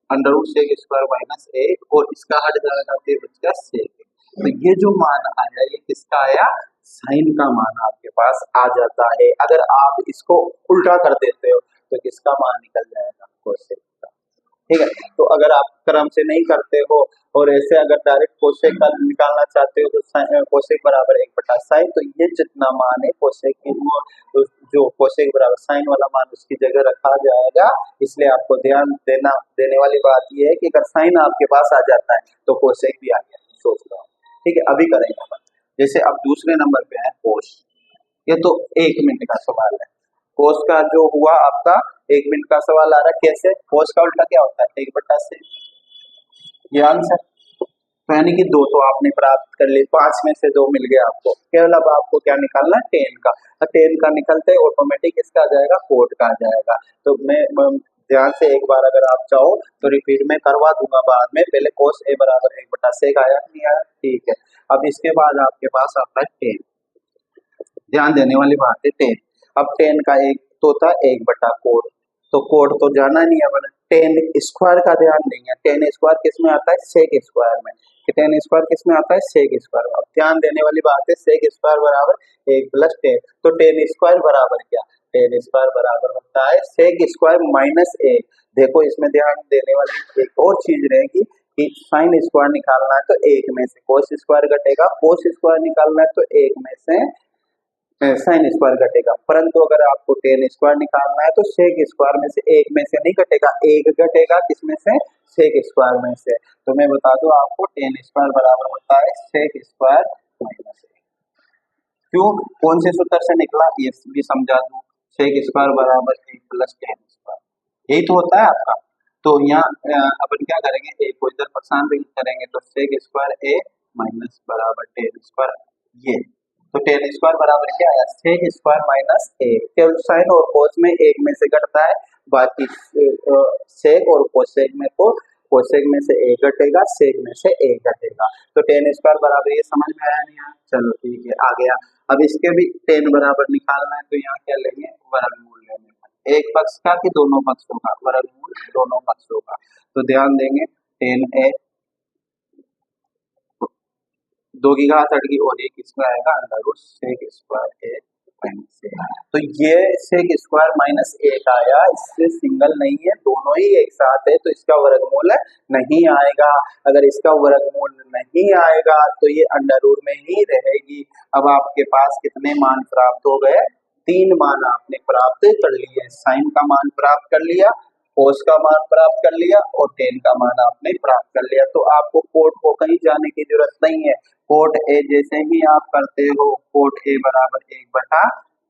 under root sec square minus एक और इसका हट जाएगा फिर बचेगा सेक, तो ये जो मान आया ये किसका आया, साइन का मान आपके पास आ जाता है। अगर आप इसको उल्टा कर देते हो तो किसका मान निकल जाएगा, कोसेक का, ठीक है। तो अगर आप क्रम से नहीं करते हो और ऐसे अगर डायरेक्ट कोसेक का निकालना चाहते हो तो कोसेक बराबर 1/साइन, तो ये जितना मान है कोसेक की वो जो कोसेक बराबर साइन वाला मान उसकी जगह रखा जाएगा। इसलिए आपको ध्यान देने वाली बात ये है कि अगर साइन आपके पास आ जाता है तो कोसेक भी आ गया, सोच लो, ठीक है। अभी करेंगे अपन, जैसे अब दूसरे नंबर पे है कोस, ये तो 1 मिनट का सवाल है, कोस का जो हुआ आपका 1 मिनट का सवाल आ रहा है, कैसे, कोस का उल्टा क्या होता है, 1/सेक, ये आंसर, तो यानी कि 2 तो आपने प्राप्त कर ली, 5 में से 2 मिल गया आपको, केवल अब आपको क्या निकालना है, 10 का, 10 का निकलते ऑटोमेटिक इसका आ जाएगा, कोट का आ जाएगा। तो मैं ध्यान से एक बार अगर आप चाहो तो रिपीट में करवा दूंगा बाद में, पहले कोस ए बराबर 1/सेक आया नहीं आया, ठीक है। अब इसके बाद आपके पास आता है 10, ध्यान देने वाली बात है 10, अब 10 का एक तो था 1/कोट, तो कोड तो जाना नहीं है अपन। टेन स्क्वायर का ध्यान देंगे, टेन स्क्वायर किस में आता है, सेक स्क्वायर में। कि टेन स्क्वायर किस में आता है, सेक स्क्वायर में। अब ध्यान देने वाली बात है, सेक स्क्वायर बराबर एक प्लस टेन, तो टेन स्क्वायर बराबर क्या, टेन स्क्वायर बराबर होता है सेक स्क्वायर माइनस एक। देखो इसमें ध्यान देने वाली एक और चीज रहेगी कि साइन स्क्वायर निकालना है तो एक में से कोस स्क्वायर घटेगा, कोस स्क्वायर निकालना है तो एक में से साइन स्क्वायर घटेगा। परंतु अगर आपको टेन स्क्वायर निकालना है तो सेक स्क्वायर में से एक में से नहीं घटेगा, एक घटेगा किसमें से, सेक स्क्वायर में से। तो मैं बता दूं आपको टेन स्क्वायर बराबर होता है सेक स्क्वायर माइनस एक। क्यों, कौन से सूत्र से निकला ये भी समझा दूं। सेक स्क्वायर बराबर एक प्लस टेन स्क्वायर, यही तो होता है आपका। तो यहाँ अपन क्या करेंगे, एक को इधर परेशान करेंगे तो सेक स्क्वायर ए माइनस बराबर टेन स्क्वायर ये। तो टेन स्क्वायर बराबर क्या आया, सेक स्क्वायर माइनस एक। केवल साइन और कोस में एक में से घटता है, बाकी सेक और कोसेक में तो कोसेक में से एक घटेगा, सेक में से एक घटेगा। तो टेन स्क्वायर बराबर, ये समझ में आया नहीं आया, चलो ठीक है आ गया। अब इसके भी टेन बराबर निकालना है तो यहाँ क्या लेंगे, वर्गमूल लेंगे, एक पक्ष का कि दोनों पक्षों का, वर्गमूल दोनों पक्षों का। तो ध्यान देंगे टेन ए, दो की घात हट गई और एक इसका आएगा अंडर रूट सेक स्क्वायर ए माइनस एक। तो ये सेक स्क्वायर माइनस एक आया, इससे सिंगल नहीं है, दोनों ही एक साथ है, तो इसका वर्गमूल नहीं आएगा। अगर इसका वर्गमूल नहीं आएगा तो ये अंडर रूट में ही रहेगी। अब आपके पास कितने मान प्राप्त हो गए, तीन मान आपने प्राप्त कर लिए। साइन का मान प्राप्त कर लिया, कोस का मान प्राप्त कर लिया और टेन का मान आपने प्राप्त कर लिया। तो आपको कोट को कहीं जाने की जरूरत नहीं है। कोट ए जैसे ही आप करते हो, कोट ए बराबर एक बटा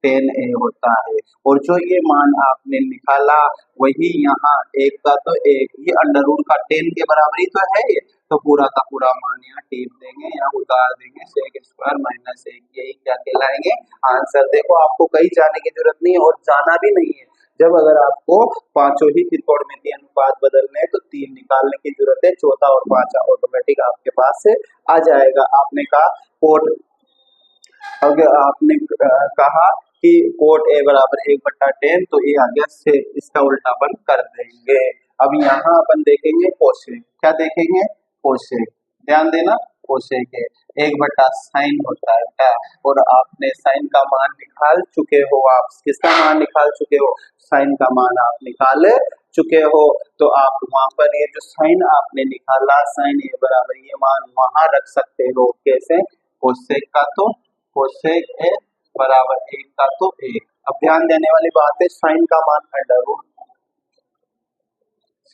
टेन ए होता है, और जो ये मान आपने निकाला वही यहाँ एक का तो एक, ये अंडर रूट का टेन के बराबर ही तो है ये, तो पूरा का पूरा मान यहाँ टीप देंगे, यहाँ उतार देंगे, सेक स्क्वायर माइनस एक, यही क्या कहलाएंगे आंसर। देखो आपको कहीं जाने की जरूरत नहीं है और जाना भी नहीं है। जब अगर आपको पांचों ही त्रिकोणमितीय अनुपात बदलने हैं तो तीन निकालने की जरूरत है, चौथा और पांचवा ऑटोमेटिक आपके पास से आ जाएगा। आपने कहा कोट, अगर आपने कहा कि कोट ए बराबर एक बट्टा टेन, तो ये आ गया से, इसका उल्टा अपन कर देंगे। अब यहाँ अपन देखेंगे कोसेक, क्या देखेंगे, कोसेक, ध्यान देना कोसेक है एक बट्टा साइन होता है बेटा, और आपने साइन का मान निकाल चुके हो, आप किसका मान निकाल चुके हो, साइन का मान आप निकाल चुके हो। तो आप वहां पर ये जो साइन आपने निकाला, साइन ए बराबर ये मान वहां रख सकते हो, कैसे, कोसेक का तो कोसेक ए बराबर एक का तो एक। अब ध्यान देने वाली बात है, साइन का मान अंडर रूट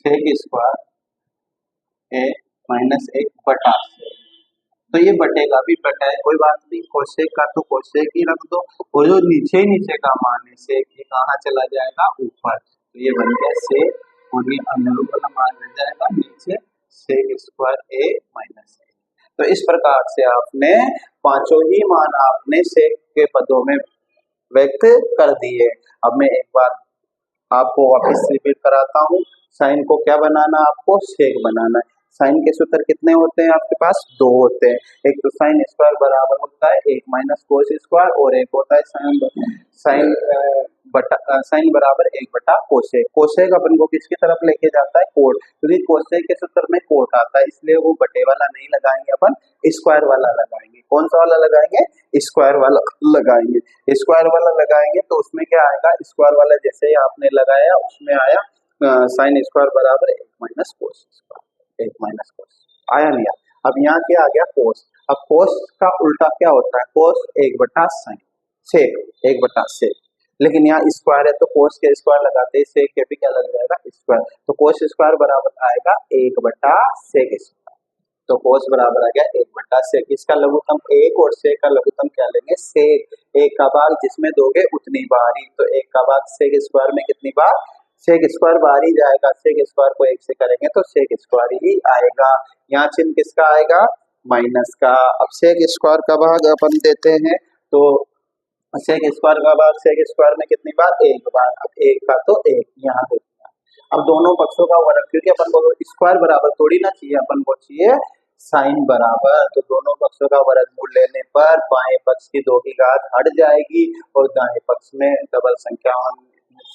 सेक स्क्वायर ए माइनस एक बटा से, तो ये बटेगा भी बटा है, कोई बात नहीं, कोसेक का तो कोसेक ही रख दो, और जो नीचे नीचे का मान है सेक, ये कहाँ चला जाएगा ऊपर, तो ये बन गया सेक, और ये अंडर रूट वाला मान रह जाएगा नीचे सेक स्क्वायर ए माइनस ए। तो इस प्रकार से आपने पांचों ही मान आपने सेक के पदों में व्यक्त कर दिए। अब मैं एक बार आपको वापस रिपीट कराता हूँ, साइन को क्या बनाना, आपको सेक बनाना है। साइन के सूत्र कितने होते हैं आपके पास, दो होते हैं, एक तो साइन स्क्वायर बराबर होता है एक माइनस कोस स्क्वायर, और एक होता है साइन बराबर एक बटा कोसेक। कोसेक अपन को किसकी तरफ लेके जाता है, कोट, क्योंकि कोसेक के सूत्र में कोट आता है, इसलिए वो बटे वाला नहीं लगाएंगे, अपन स्क्वायर वाला लगाएंगे। कौन सा वाला लगाएंगे, स्क्वायर वाला लगाएंगे। स्क्वायर वाला लगाएंगे तो उसमें क्या आएगा, स्क्वायर वाला जैसे ही आपने लगाया उसमें आया साइन स्क्वायर बराबर एक माइनस कोस स्क्वायर, एक माइनस कोस आया नहीं आया। अब यहाँ क्या आ गया, कोस। अब कोस का उल्टा क्या होता है, कोस एक बटा साइन, सेक एक बटा सेक, लेकिन यहाँ स्क्वायर है तो कोस के स्क्वायर लगाते हैं, सेक के भी क्या लग जाएगा स्क्वायर, तो कोस स्क्वायर बराबर आएगा एक बटा सेक स्क्वायर। तो कोस बराबर आ गया एक बटा सेक, इसका लघुत्तम एक और सेक का लघुत्तम क्या लेंगे, सेक, एक का भाग जिसमें दोगे उतनी बार ही, तो एक का भाग सेक स्क्वायर में कितनी बार, सेक स्क्वायर बाहर ही जाएगा, सेक स्क्वायर को एक से करेंगे तो सेक स्क्वायर ही आएगा। यहाँ चिन्ह किसका आएगा, माइनस का। अब सेक स्क्वायर का भाग अपन देते हैं तो सेक स्क्वायर का भाग सेक स्क्वायर में कितनी बार, एक बार, अब एक का तो एक यहाँ पे। अब दोनों पक्षों का वर्ग, क्योंकि अपन को स्क्वायर बराबर थोड़ी ना चाहिए, अपन को चाहिए साइन बराबर, तो दोनों पक्षों का वर्गमूल लेने पर बाएं पक्ष की दो की घात हट जाएगी और दाएं पक्ष में डबल संख्या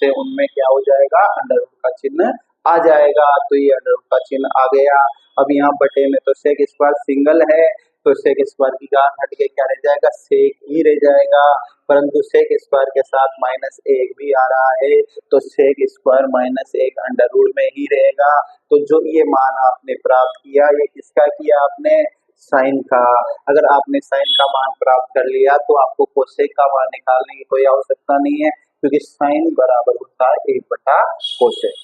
से उनमें क्या हो जाएगा, अंडर रूट का चिन्ह आ जाएगा। तो ये अंडर रूट का चिन्ह आ गया। अब यहाँ बटे में तो सेक स्क्वायर सिंगल है, तो सेक स्क्वायर की गांठ हट के क्या रह जाएगा, सेक ही रह जाएगा। परंतु सेक स्क्वायर के साथ -1 भी आ रहा है, तो सेक स्क्वायर -1 अंडर रूट में ही रहेगा। तो जो ये मान आपने प्राप्त किया, ये किसका किया आपने, साइन का। अगर आपने साइन का मान प्राप्त कर लिया तो आपको कोसेक का मान निकालने की कोई आवश्यकता नहीं है, क्योंकि साइन बराबर होता है 1/कोसेक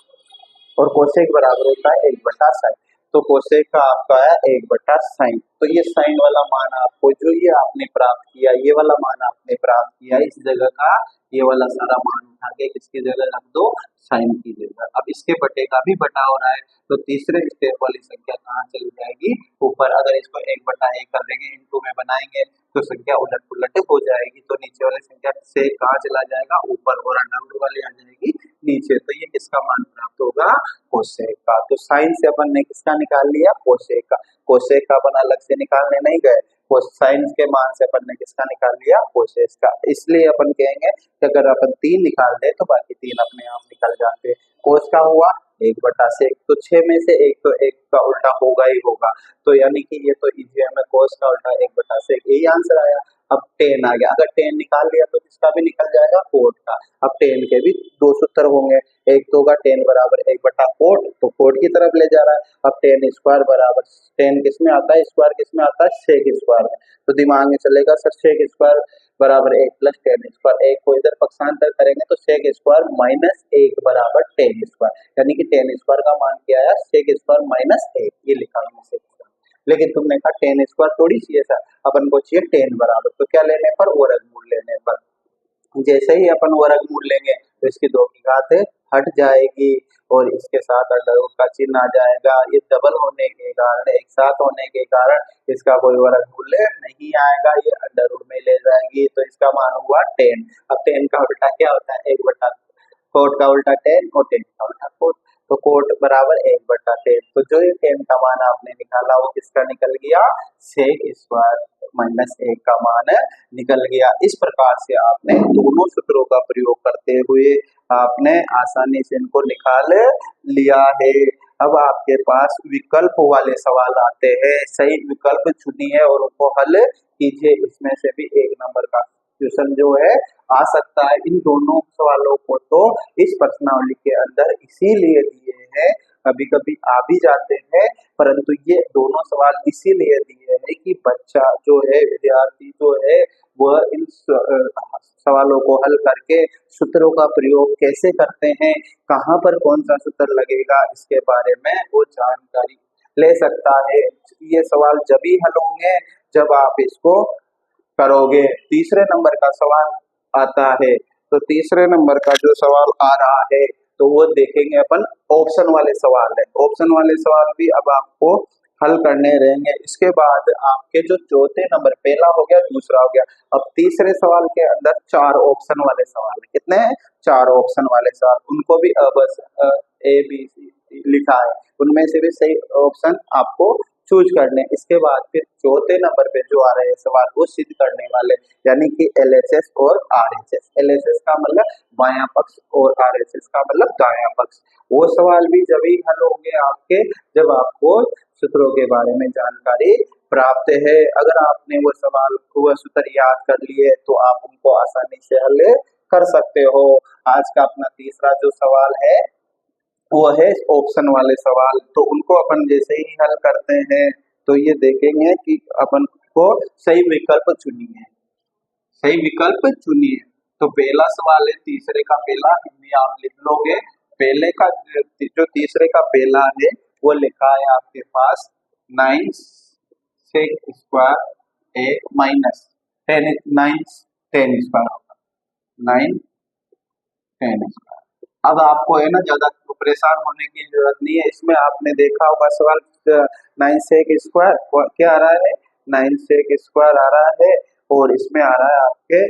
और कोसेक बराबर होता है 1/साइन। तो कोसेक का आपका है 1/साइन। तो ये साइन वाला मान आपको, जो ये आपने प्राप्त किया, ये वाला मान आपने प्राप्त किया, इस जगह का ये वाला सारा मान उठा के किसकी जगह रख दो, साइन की जगह। अब इसके बटे का भी बटा हो रहा है, तो तीसरे स्टेप वाली संख्या कहाँ चली जाएगी, ऊपर। अगर इसको 1/1 कर देंगे, इनटू में बनाएंगे तो संख्या उलट पुलट हो जाएगी। तो नीचे वाली संख्या से कहाँ चला जाएगा, ऊपर, और अंडर रूट वाली आ जाएगी नीचे। तो ये किसका मान प्राप्त होगा, कोसेक का। तो साइन से अपन ने किसका निकाल लिया, कोसेक का। कोसेक का अपन अलग से निकालने नहीं गए, साइन के मान से अपन ने किसका निकाल लिया, कोसेक का। इसलिए अपन कहेंगे कि अगर अपन 3 निकाल दे तो बाकी 3 अपने आप निकल जाते। कोस का हुआ 1/6, तो 6 में से 1 तो 1 का उल्टा होगा ही होगा। तो यानी कि ये तो इजी है, मैं कोस का उल्टा 1/6, यही आंसर आया। अब 10 आ गया, अगर 10 निकाल लिया तो किसका भी निकल जाएगा, कोट का। अब 10 के भी 2 सूत्र होंगे, एक तो होगा 10 बराबर 1/कोट, तो कोट की तरफ ले जा रहा है। अब 10 स्क्वायर बराबर 10 किस में आता है, स्क्वायर किस में आता है, सेक स्क्वायर में। तो दिमाग में चलेगा सर सेक स्क्वायर बराबर 1 + 10 स्क्वायर, 1 को इधर पक्षांतर करेंगे तो सेक स्क्वायर -1 बराबर 10 स्क्वायर, यानी कि 10 स्क्वायर का मान क्या आया, सेक स्क्वायर -1, ये लिखा हमने सेक स्क्वायर। लेकिन तुमने कहा 10 स्क्वायर थोड़ी चाहिए सर, अपन को चाहिए 10 बराबर, तो क्या लेने पर, वर्गमूल लेने पर। जैसे ही अपन वर्गमूल लेंगे तो इसकी 2 की घात हट जाएगी और इसके साथ अंडर रूट का चिन्ह आ जाएगा। ये डबल होने के कारण, एक साथ होने के कारण इसका कोई वर्गमूल नहीं आएगा, ये अंडर रूट में ले जाएगी। तो इसका मान हुआ 10। अब 10 का उल्टा क्या होता है, 1/कोट का उल्टा 10 और 10 का उल्टा कोट, तो कोट बराबर 1/10। तो जो ये 10 का मान आपने निकाला वो किसका निकल गया, सेक स्क्वायर -1 का मान निकल गया। इस प्रकार से आपने दोनों सूत्रों का प्रयोग करते हुए आपने आसानी से इनको निकाल लिया है। अब आपके पास विकल्प वाले सवाल आते हैं, सही विकल्प चुनिए और उनको हल कीजिए। इसमें से भी 1 नंबर का क्वेश्चन जो है आ सकता है। इन दोनों सवालों को तो इस प्रश्नावली के अंदर इसीलिए दिए हैं, कभी कभी आ भी जाते हैं, परंतु ये दोनों सवाल इसीलिए दिए हैं कि बच्चा जो है, विद्यार्थी जो है, वह इन सवालों को हल करके सूत्रों का प्रयोग कैसे करते हैं, कहाँ पर कौन सा सूत्र लगेगा, इसके बारे में वो जानकारी ले सकता है। ये सवाल जब ही हल होंगे जब आप इसको करोगे। तीसरे नंबर का सवाल आता है, तो तीसरे नंबर का जो सवाल आ रहा है तो वो देखेंगे अपन, ऑप्शन वाले सवाल है। ऑप्शन वाले सवाल भी अब आपको हल करने रहेंगे। इसके बाद आपके जो चौथे नंबर, पहला हो गया, दूसरा हो गया, अब तीसरे सवाल के अंदर 4 ऑप्शन वाले सवाल है। कितने हैं, 4 ऑप्शन वाले सवाल, उनको भी बस ABC लिखा है, उनमें से भी सही ऑप्शन आपको चूज करने। इसके बाद फिर चौथे नंबर पे जो आ रहे हैं सवाल वो सिद्ध करने वाले, यानी कि LHS और RHS। LHS का मतलब बायां पक्ष और RHS का मतलब दायां पक्ष। वो सवाल भी जब ही हल होंगे आपके जब आपको सूत्रों के बारे में जानकारी प्राप्त है। अगर आपने वो सवाल वो सूत्र याद कर लिए तो आप उनको आसानी से हल कर सकते हो। आज का अपना तीसरा जो सवाल है वो है ऑप्शन वाले सवाल, तो उनको अपन जैसे ही हल करते हैं तो ये देखेंगे कि अपन को सही विकल्प चुनिए, सही विकल्प चुनिए। तो पहला सवाल है तीसरे का पहला, हिंदी आप लिख लोगे। पहले का जो तीसरे का पहला है वो लिखा है आपके पास 9 सेक स्क्वायर ए माइनस 10 स्क्वायर होगा, 9 10 स्क्वायर। अब आपको है ना ज्यादा परेशान होने की जरूरत नहीं है। इसमें आपने देखा होगा सवाल 9 सेक स्क्वायर क्या आ रहा है, 9 सेक स्क्वायर आ रहा है और इसमें आ रहा है आपके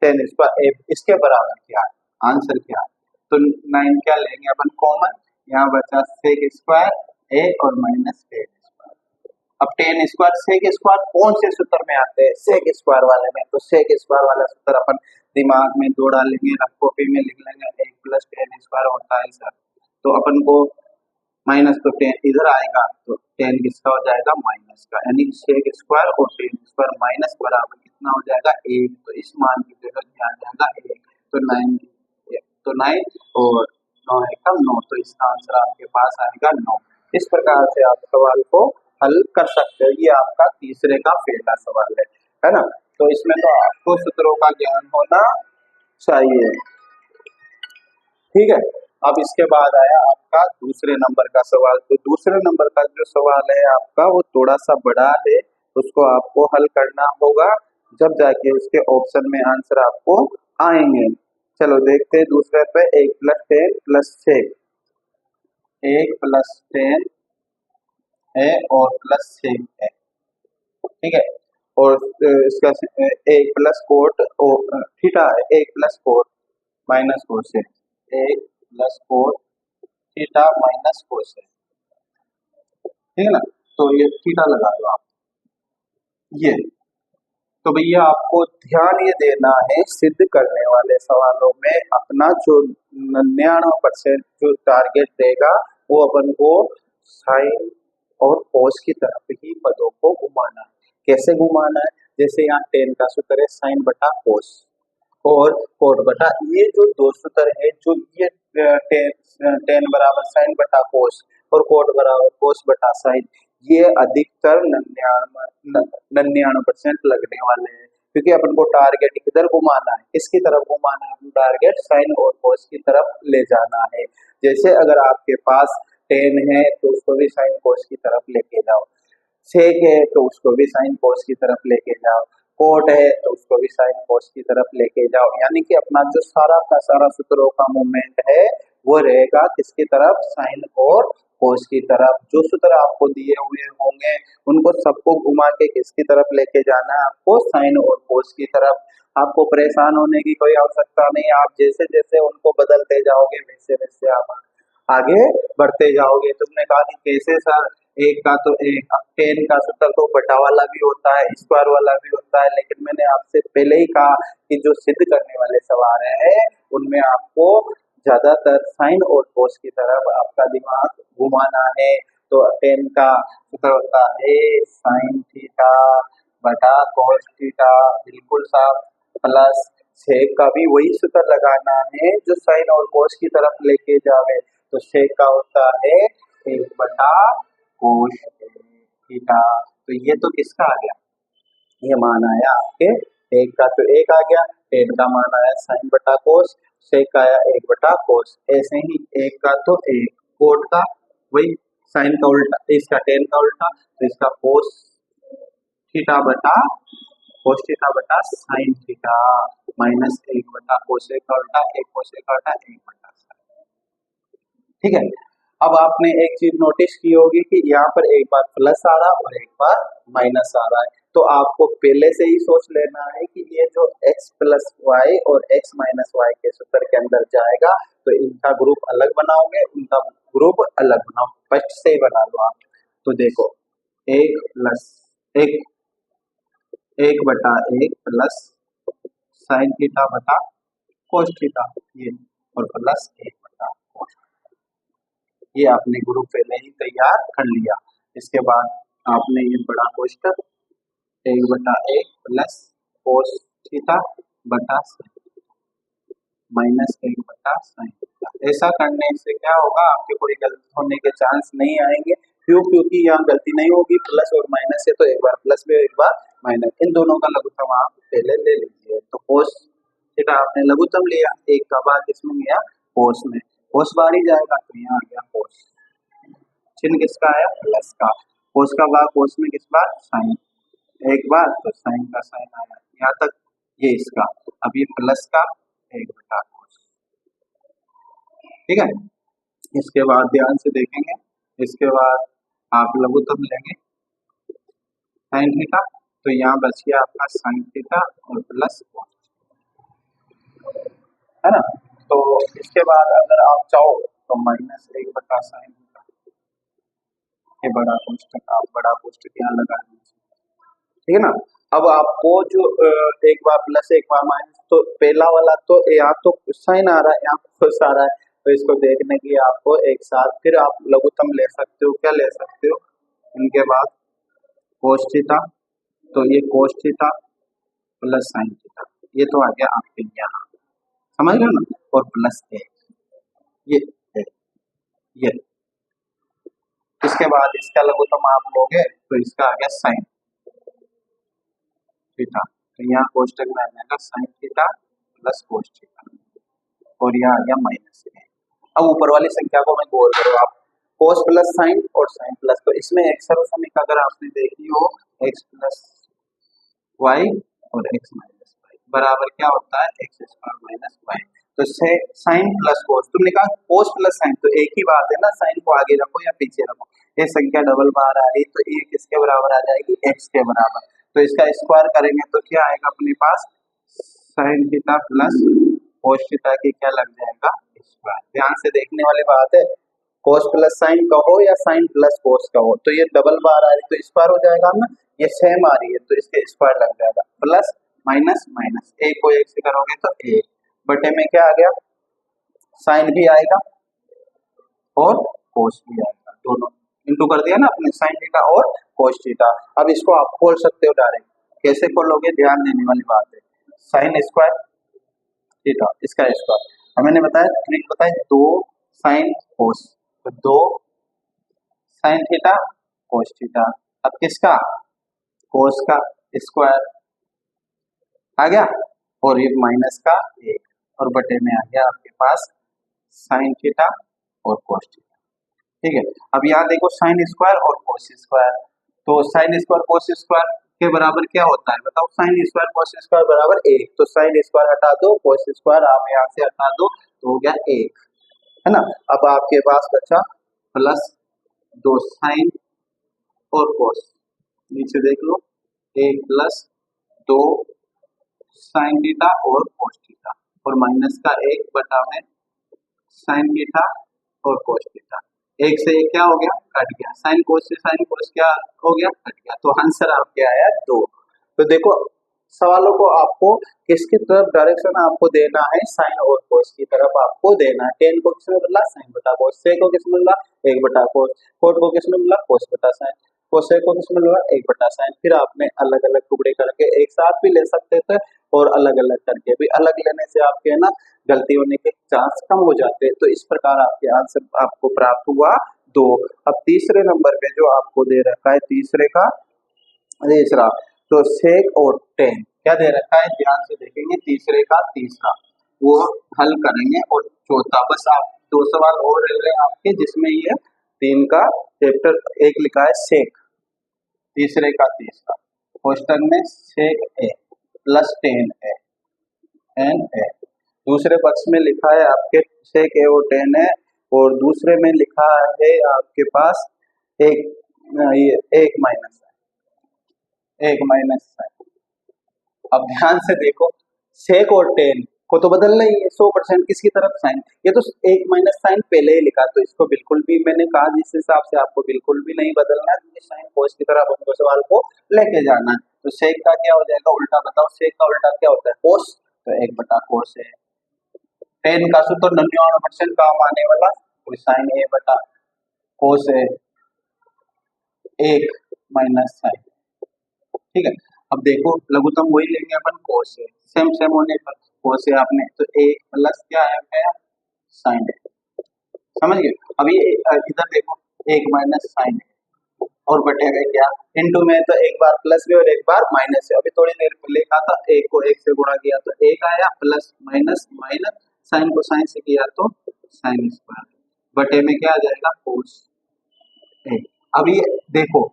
10 स्क्वायर, इसके बराबर क्या है, आंसर क्या है। तो 9 क्या लेंगे अपन कॉमन, यहाँ बचा सेक स्क्वायर ए और माइनस 10 स्क्वायर। अब 10 स्क्वायर सेक स्क्वायर कौन से सूत्र में आते हैं, सेक स्क्वायर वाले में, तो सेक स्क्वायर वाला सूत्र अपन दिमाग में दो डालेंगे, रफ कॉपी में लिख लेंगे, 1 + tan² होता है सर। तो अपन को माइनस तो टेन इधर आएगा, तो टेन किसका हो जाएगा माइनस का, यानी सेक स्क्वायर और टेन स्क्वायर माइनस बराबर कितना हो जाएगा 1। तो इस मान की जगह क्या आ जाएगा 1। तो 9, तो 9 और 9 एकम 9, तो इसका आंसर आपके पास आएगा 9। इस प्रकार से आप सवाल को हल कर सकते हो। ये आपका तीसरे का पहला सवाल है ना। तो इसमें तो आपको सूत्रों का ज्ञान होना चाहिए, ठीक है। अब इसके बाद आया आपका दूसरे नंबर का सवाल। तो दूसरे नंबर का जो सवाल है आपका वो थोड़ा सा बड़ा है, उसको आपको हल करना होगा, जब जाके उसके ऑप्शन में आंसर आपको आएंगे। चलो देखते हैं दूसरे पे। 1 + 10 + 6, 1 + 10 है और +6 है, ठीक है। और इसका 1 + cot थीटा है, 1 + cot -cos है, 1 + cot थीटा -cos है, ठीक है ना। तो ये थीटा लगा दो आप, ये तो भैया आपको ध्यान ये देना है, सिद्ध करने वाले सवालों में अपना जो 99% जो टारगेट देगा वो अपन को साइन और कोस की तरफ ही पदों को घुमाना है। कैसे घुमाना है? जैसे यहाँ टेन का सूत्र है साइन बटा कोस और कोट बटा, ये जो दो सूत्र है, जो ये टेन बराबर साइन बटा कोस और कोट बराबर कोस बटा साइन, ये अधिकतर 99% लगने वाले हैं, क्योंकि अपन को टारगेट किधर घुमाना है, इसकी तरफ घुमाना है, टारगेट साइन और कोस की तरफ ले जाना है। जैसे अगर आपके पास टेन है तो उसको भी साइन कोस की तरफ लेके जाओ, सेक है तो उसको भी साइन कोस की तरफ लेके जाओ, कोट है तो उसको भी साइन कोस की तरफ लेके जाओ, यानी कि अपना जो सारा का सारा सूत्रों का मूवमेंट है वो रहेगा किसकी तरफ, साइन और कोस की तरफ। जो सूत्र आपको दिए हुए होंगे उनको सबको घुमा के किसकी तरफ लेके जाना है, आपको साइन और कोस की तरफ। आपको परेशान होने की कोई आवश्यकता नहीं, आप जैसे जैसे उनको बदलते जाओगे वैसे वैसे आप आगे बढ़ते जाओगे। तुमने कहा कि कैसे सर, एक का तो एक, अब टेन का सूत्र तो बटा वाला भी होता है, स्क्वायर वाला भी होता है, लेकिन मैंने आपसे पहले ही कहा कि जो सिद्ध करने वाले सवाल है उनमें आपको ज्यादातर साइन और कोस की तरफ आपका दिमाग घुमाना है। तो टेन का सूत्र होता है साइन थीटा बटा कोस थीटा, बिल्कुल साफ, प्लस सेक का भी वही सूत्र लगाना है जो साइन और कोस की तरफ लेके जावे। तो सेक का होता है 1/कोस थीटा। तो ये तो किसका आ गया, ये मान आया आपके एक का, तो एक आ गया, टेन का मान आया साइन बटा कोस, सेक का आया 1/कोस। ऐसे ही एक का तो एक, कोट का वही साइन का उल्टा, इसका टेन का उल्टा, तो इसका कोस थीटा बटा कोस थीटा बटा साइन थीटा -1/कोसेक का उल्टा, 1 कोसेक का उल्टा 1/साइन, ठीक है। अब आपने एक चीज नोटिस की होगी कि यहाँ पर एक बार प्लस आ रहा और एक बार माइनस आ रहा है, तो आपको पहले से ही सोच लेना है कि ये जो x + y और x - y के सूत्र के अंदर जाएगा, तो इनका ग्रुप अलग बनाओगे, उनका ग्रुप अलग बनाओ, फर्स्ट से ही बना लो आप। तो देखो 1 बटा 1 प्लस साइन थीटा बटा कोस थीटा, ये और प्लस 1/कोस, ये आपने ग्रुप पहले ही तैयार कर लिया। इसके बाद आपने ये बड़ा कोष्टक 1/1 प्लस कोस थीटा बटा -1/साइन थीटा, ऐसा करने से क्या होगा, आपके कोई गलती होने के चांस नहीं आएंगे। क्यों? क्योंकि यहाँ गलती नहीं होगी, प्लस और माइनस है तो एक बार प्लस में एक बार माइनस, इन दोनों का लघुत्तम आप पहले ले लीजिए। तो कोस थीटा आपने लघुत्तम लिया, एक का बाद इसमें गया कोस में, कोस बाहर ही जाएगा तो यहाँ आ गया कोस, चिन्ह किसका आया प्लस का, कोस का भाग कोस में किस बार साइन, एक बार तो साइन का साइन आया, यहाँ तक ये इसका, अब ये प्लस का 1/कोस, ठीक है। इसके बाद ध्यान से देखेंगे, इसके बाद आप लघुत्तम लेंगे साइन थीटा, तो यहाँ बच गया आपका साइन थीटा और प्लस कोस, है ना। तो इसके बाद अगर आप चाहो तो -1/साइन थीटा, ये बड़ा कोष्टक, आप बड़ा कोष्टक यहाँ लगा दीजिए, ठीक है ना। अब आपको जो एक बार प्लस एक बार माइनस, तो पहला वाला तो यहाँ तो साइन आ रहा है, यहाँ कोस आ रहा है, तो इसको देखने की आपको एक साथ फिर आप लघुत्तम ले सकते हो, क्या ले सकते हो इनके बाद कोस थीटा, तो ये cos theta plus sine theta, ये तो आ गया आपके यहाँ, समझ रहे हो ना, और प्लस ए ये ए, ये इसके बाद इसका लघुत्तम आप लोगे तो इसका आ गया साइन थीटा, तो यहाँ कोष्टक में आ जाएगा sign theta plus cos theta, और यहाँ आ गया माइनस ए। अब ऊपर वाली संख्या को मैं गौर करो आप, कोस प्लस साइन और साइन प्लस, तो इसमें एक सर्व समीकरण अगर आपने देखी हो एक्स प्लस वाई और एक्स माइनस वाई बराबर क्या होता है एक्स स्क्वायर माइनस वाई, तो साइन प्लस कोस, तुमने कहा कोस प्लस साइन, तो एक ही बात है ना, साइन को आगे रखो या पीछे रखो, ये संख्या डबल बार आ रही तो ये किसके बराबर आ जाएगी एक्स के बराबर, तो इसका स्क्वायर करेंगे तो क्या आएगा अपने पास sine theta plus cos theta की क्या लग जाएगा स्क्वायर। ध्यान से देखने वाली बात है, कोस प्लस साइन कहो या साइन प्लस कोस कहो, तो ये डबल बार आ रही तो स्क्वायर हो जाएगा ना, ये सेम आ रही है तो इसके स्क्वायर लग जाएगा, प्लस माइनस माइनस एक को एक से करोगे तो एक बटे में क्या आ गया साइन भी आएगा और कोस भी आएगा, दोनों इंटू कर दिया ना अपने साइन थीटा और कोस थीटा। अब इसको आप खोल सकते हो डायरेक्ट, कैसे खोलोगे ध्यान देने वाली बात है, साइन स्क्वायर थीटा इसका स्क्वायर, और मैंने बताया ट्रिक बताया दो साइन कोस, तो दो साइन थीटा कोस थीटा, अब किसका कोस का स्क्वायर आ गया और ये माइनस का एक, और बटे में आ गया आपके पास साइन थीटा और कोस थीटा, ठीक है। अब यहाँ देखो साइन स्क्वायर और कोस स्क्वायर, तो साइन स्क्वायर कोस स्क्वायर के बराबर क्या होता है बताओ, साइन स्क्वायर कोस स्क्वायर बराबर एक, तो साइन स्क्वायर हटा दो कोस स्क्वायर आप यहाँ से हटा दो तो हो गया एक, है ना। अब आपके पास बचा प्लस दो साइन और कोस, नीचे देख लो एक प्लस दो साइन थीटा और कोस थीटा, और माइनस का एक बटा में साइन थीटा और कोस थीटा, एक से एक क्या हो गया कट गया, साइन कोस से साइन कोस क्या हो गया कट गया, तो आंसर आपके आया दो। तो देखो सवालों को आपको किसकी तरफ डायरेक्शन आपको देना है, साइन और कोस की तरफ आपको देना है। टेन को किसमें बदला साइन बटा कोस, से को किसमें बदला एक बटा कोस, कोट को किसमें बदला कोस बटा साइन, कोसे को किसमें बदला एक बटा साइन, फिर आपने अलग अलग टुकड़े करके एक साथ भी ले सकते थे और अलग अलग करके भी, अलग लेने से आपके ना गलती होने के चांस कम हो जाते हैं, तो इस प्रकार आपके आंसर आपको प्राप्त हुआ दो। अब तीसरे नंबर पे जो आपको दे रखा है तीसरे का तीसरा, तो सेक और टेन क्या दे रखा है ध्यान से देखेंगे, तीसरे का तीसरा वो हल करेंगे, और चौथा बस आप दो सवाल और रह रहे हैं आपके जिसमें ये तीन का चैप्टर एक लिखा है सेक, तीसरे का तीसरा क्वेश्चन में sec A plus tan A N A, दूसरे पक्ष में लिखा है आपके सेक ए और टेन है, और दूसरे में लिखा है आपके पास एक ये एक माइनस है, एक माइनस है। अब ध्यान से देखो सेक और टेन को तो बदलना ही है 100% किसकी तरफ साइन, ये तो एक माइनस साइन पहले ही लिखा, तो इसको बिल्कुल भी मैंने कहा जिस हिसाब से आपको बिल्कुल भी नहीं बदलना है, क्योंकि साइन कोस की तरफ हमको सवाल को लेके जाना है। तो सेक का क्या हो जाएगा उल्टा, बताओ सेक का उल्टा क्या होता है कोस, तो एक बटा कोस है, टेन का सूत्र 99% काम आने वाला कोई साइन ए बटा कोस है एक माइनस साइन, ठीक है। अब देखो लघुत्तम वही लेंगे अपन कोस है, सेम सेम होने पर कोस है आपने, तो एक प्लस क्या है साइन है, समझ गए। अभी इधर देखो एक माइनस साइन है और बटे में क्या इनटू में, तो एक बार प्लस है और एक बार माइनस है, अभी थोड़ी देर पहले कहा था एक को एक से गुणा किया तो एक आया, प्लस माइनस माइनस साइन को साइन से किया तो साइन स्क्वायर, बटे में क्या आ जाएगा कोस ए। अभी देखो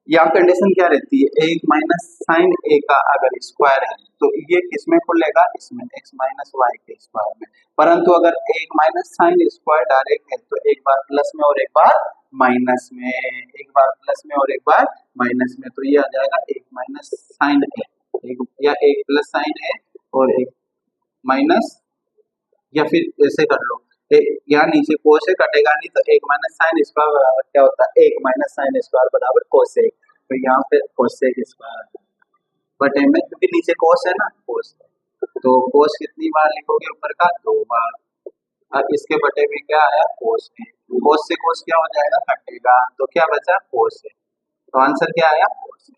यहाँ कंडीशन क्या रहती है, एक माइनस साइन ए का अगर स्क्वायर है तो ये किसमें खुलेगा इसमें एक्स माइनस वाई के स्क्वायर में, परंतु अगर एक माइनस साइन स्क्वायर डायरेक्ट है तो एक बार प्लस में और एक बार माइनस में, एक बार प्लस में और एक बार माइनस में, तो ये आ जाएगा एक माइनस साइन ए एक, या एक प्लस साइन ए और एक माइनस, या फिर ऐसे कर लो यहाँ नीचे कोस से कटेगा नहीं तो एक माइनस साइन स्क्वायर बराबर क्या होता है एक माइनस साइन स्क्वायर बराबर कोसेक, तो यहाँ पे कोसेक स्क्वायर बटे में क्योंकि नीचे कोस है ना कोस, तो कोस कितनी बार लिखोगे ऊपर का? 2 बार। अब इसके बटे में क्या आया? कोस है। कोस से कोस क्या हो जाएगा? हटेगा, तो क्या बचा? कोस है। तो आंसर क्या आया? कोस है।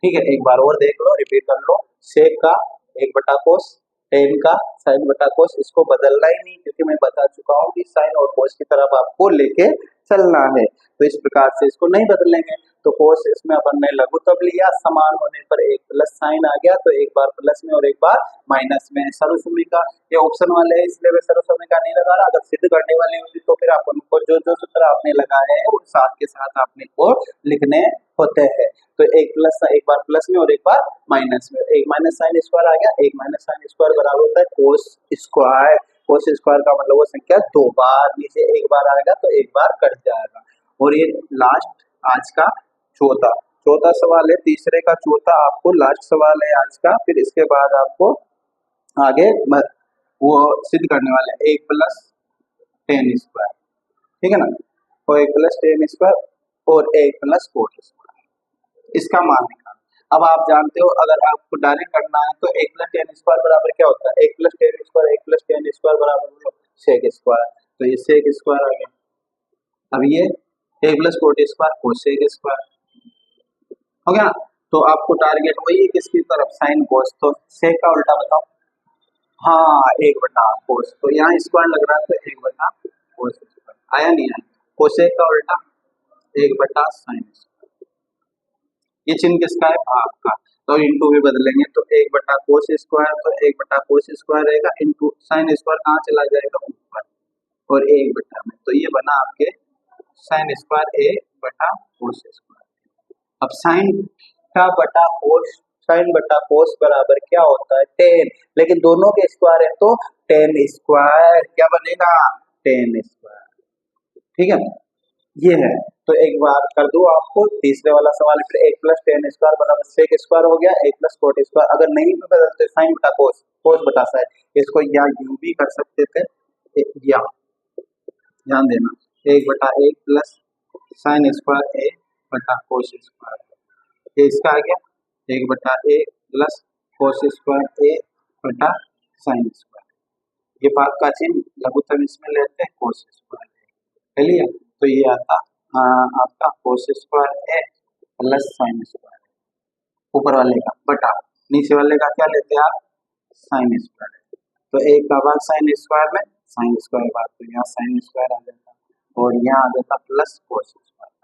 ठीक है, एक बार और देख लो, रिपीट कर लो। सेक का 1/कोस, टेन का sin/कोस, इसको बदलना ही नहीं क्योंकि मैं बता चुका हूँ कि साइन और कोस की तरफ आपको लेके चलना है। तो इस प्रकार से इसको नहीं बदलेंगे। तो कोस इसमें अपन ने लघुत्तम लिया, समान होने पर एक प्लस साइन आ गया, तो एक बार प्लस में और एक बार माइनस में। सर्वसम्मिका ये ऑप्शन वाले है इसलिए मैं सर्वसम्मिका नहीं लगा रहा। अगर सिद्ध करने वाली होती तो फिर अपन को जो जो सूत्र आपने लगाए हैं वो साथ के साथ आपने को लिखने होते हैं। तो एक बार प्लस में और एक बार माइनस में, एक माइनस साइन स्क्वायर आ गया, एक माइनस साइन स्क्वायर बराबर होता है कोस स्क्वायर। कोस स्क्वायर का मतलब वो संख्या 2 बार, नीचे एक बार आएगा तो एक बार कट जाएगा। और ये लास्ट आज का चौथा चौथा सवाल है, तीसरे का चौथा आपको लास्ट सवाल है आज का। फिर इसके बाद आपको आगे वो सिद्ध करने वाले हैं 1+10², ठीक है ना। और 1+10² और 1+4², इसका मान निकालना। अब आप जानते हो अगर आपको डायरेक्ट करना है तो 1+10² बराबर क्या होता है? 1+10² बराबर sec², तो ये sec² आ गया। अब ये 1+4² cos² हो गया ना। तो आपको टारगेट वही है किसकी तरफ? Sine cos. तो सेक का उल्टा बताओ। हाँ, 1/कोस, तो यहाँ स्क्वायर लग रहा है तो 1/कोस²। आया नहीं आया? कोसेक का उल्टा 1/साइन। ये चिन्ह किसका है? भाग का। तो इंटू भी बदलेंगे तो 1/कोस², तो 1/कोस² रहेगा, इंटू साइन स्क्वायर कहाँ चला जाएगा? ऊपर, और 1 में, तो ये बना आपके sin² 1/कोस²। अब साइन बटा कोस बराबर क्या होता है? 10, लेकिन दोनों के स्क्वायर है तो 10², क्या बनेगा? 10², ठीक है। ये है, तो एक बार कर दूं आपको तीसरे वाला सवाल। फिर 1+10² बराबर sec² हो गया, 1+cot²। अगर नहीं भी बदलते साइन बटा कोस, कोस बटा साइन, इसको या यूं भी कर सकते थे, या ध्यान देना 1/1 प्लस sin² 1/कोस², ये इसका आ गया 1/1 प्लस cos² 1/sin²। ये भाग का चिन्ह लघुत्तम इसमें लेते हैं cos², चलिए। तो ये आता आपका cos² प्लस sin², ऊपर वाले का बटा, नीचे वाले का क्या लेते हैं आप? sin²। तो एक का भाग sin² में, sin² भाग, तो यहाँ sin² आ जाता और यहाँ आ जाता प्लस cos²।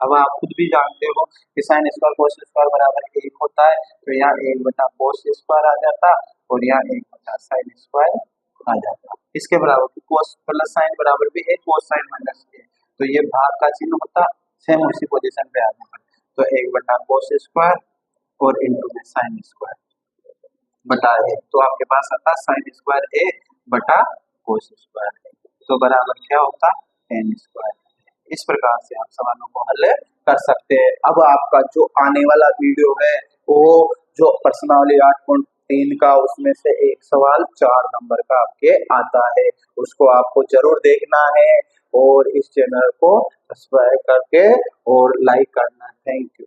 अब आप खुद भी जानते हो कि sin² cos² बराबर 1 होता है, तो यहाँ 1/cos² आ जाता और यहाँ 1/sin² आ जाता। इसके बराबर cos प्लस साइन बराबर भी 1, cos साइन माइनस 1, तो ये भाग का चिन्ह होता, सेम उसी पोजीशन पे आ जाता। तो 1/cos² और इंटू में sin² बटा 1, तो आपके पास आता sin² 1/cos², तो बराबर क्या होता? 10²। इस प्रकार से आप सवालों को हल कर सकते हैं। अब आपका जो आने वाला वीडियो है वो जो प्रश्नावली 8.3 का, उसमें से एक सवाल 4 नंबर का आपके आता है, उसको आपको जरूर देखना है और इस चैनल को सब्सक्राइब करके और लाइक करना। Thank you.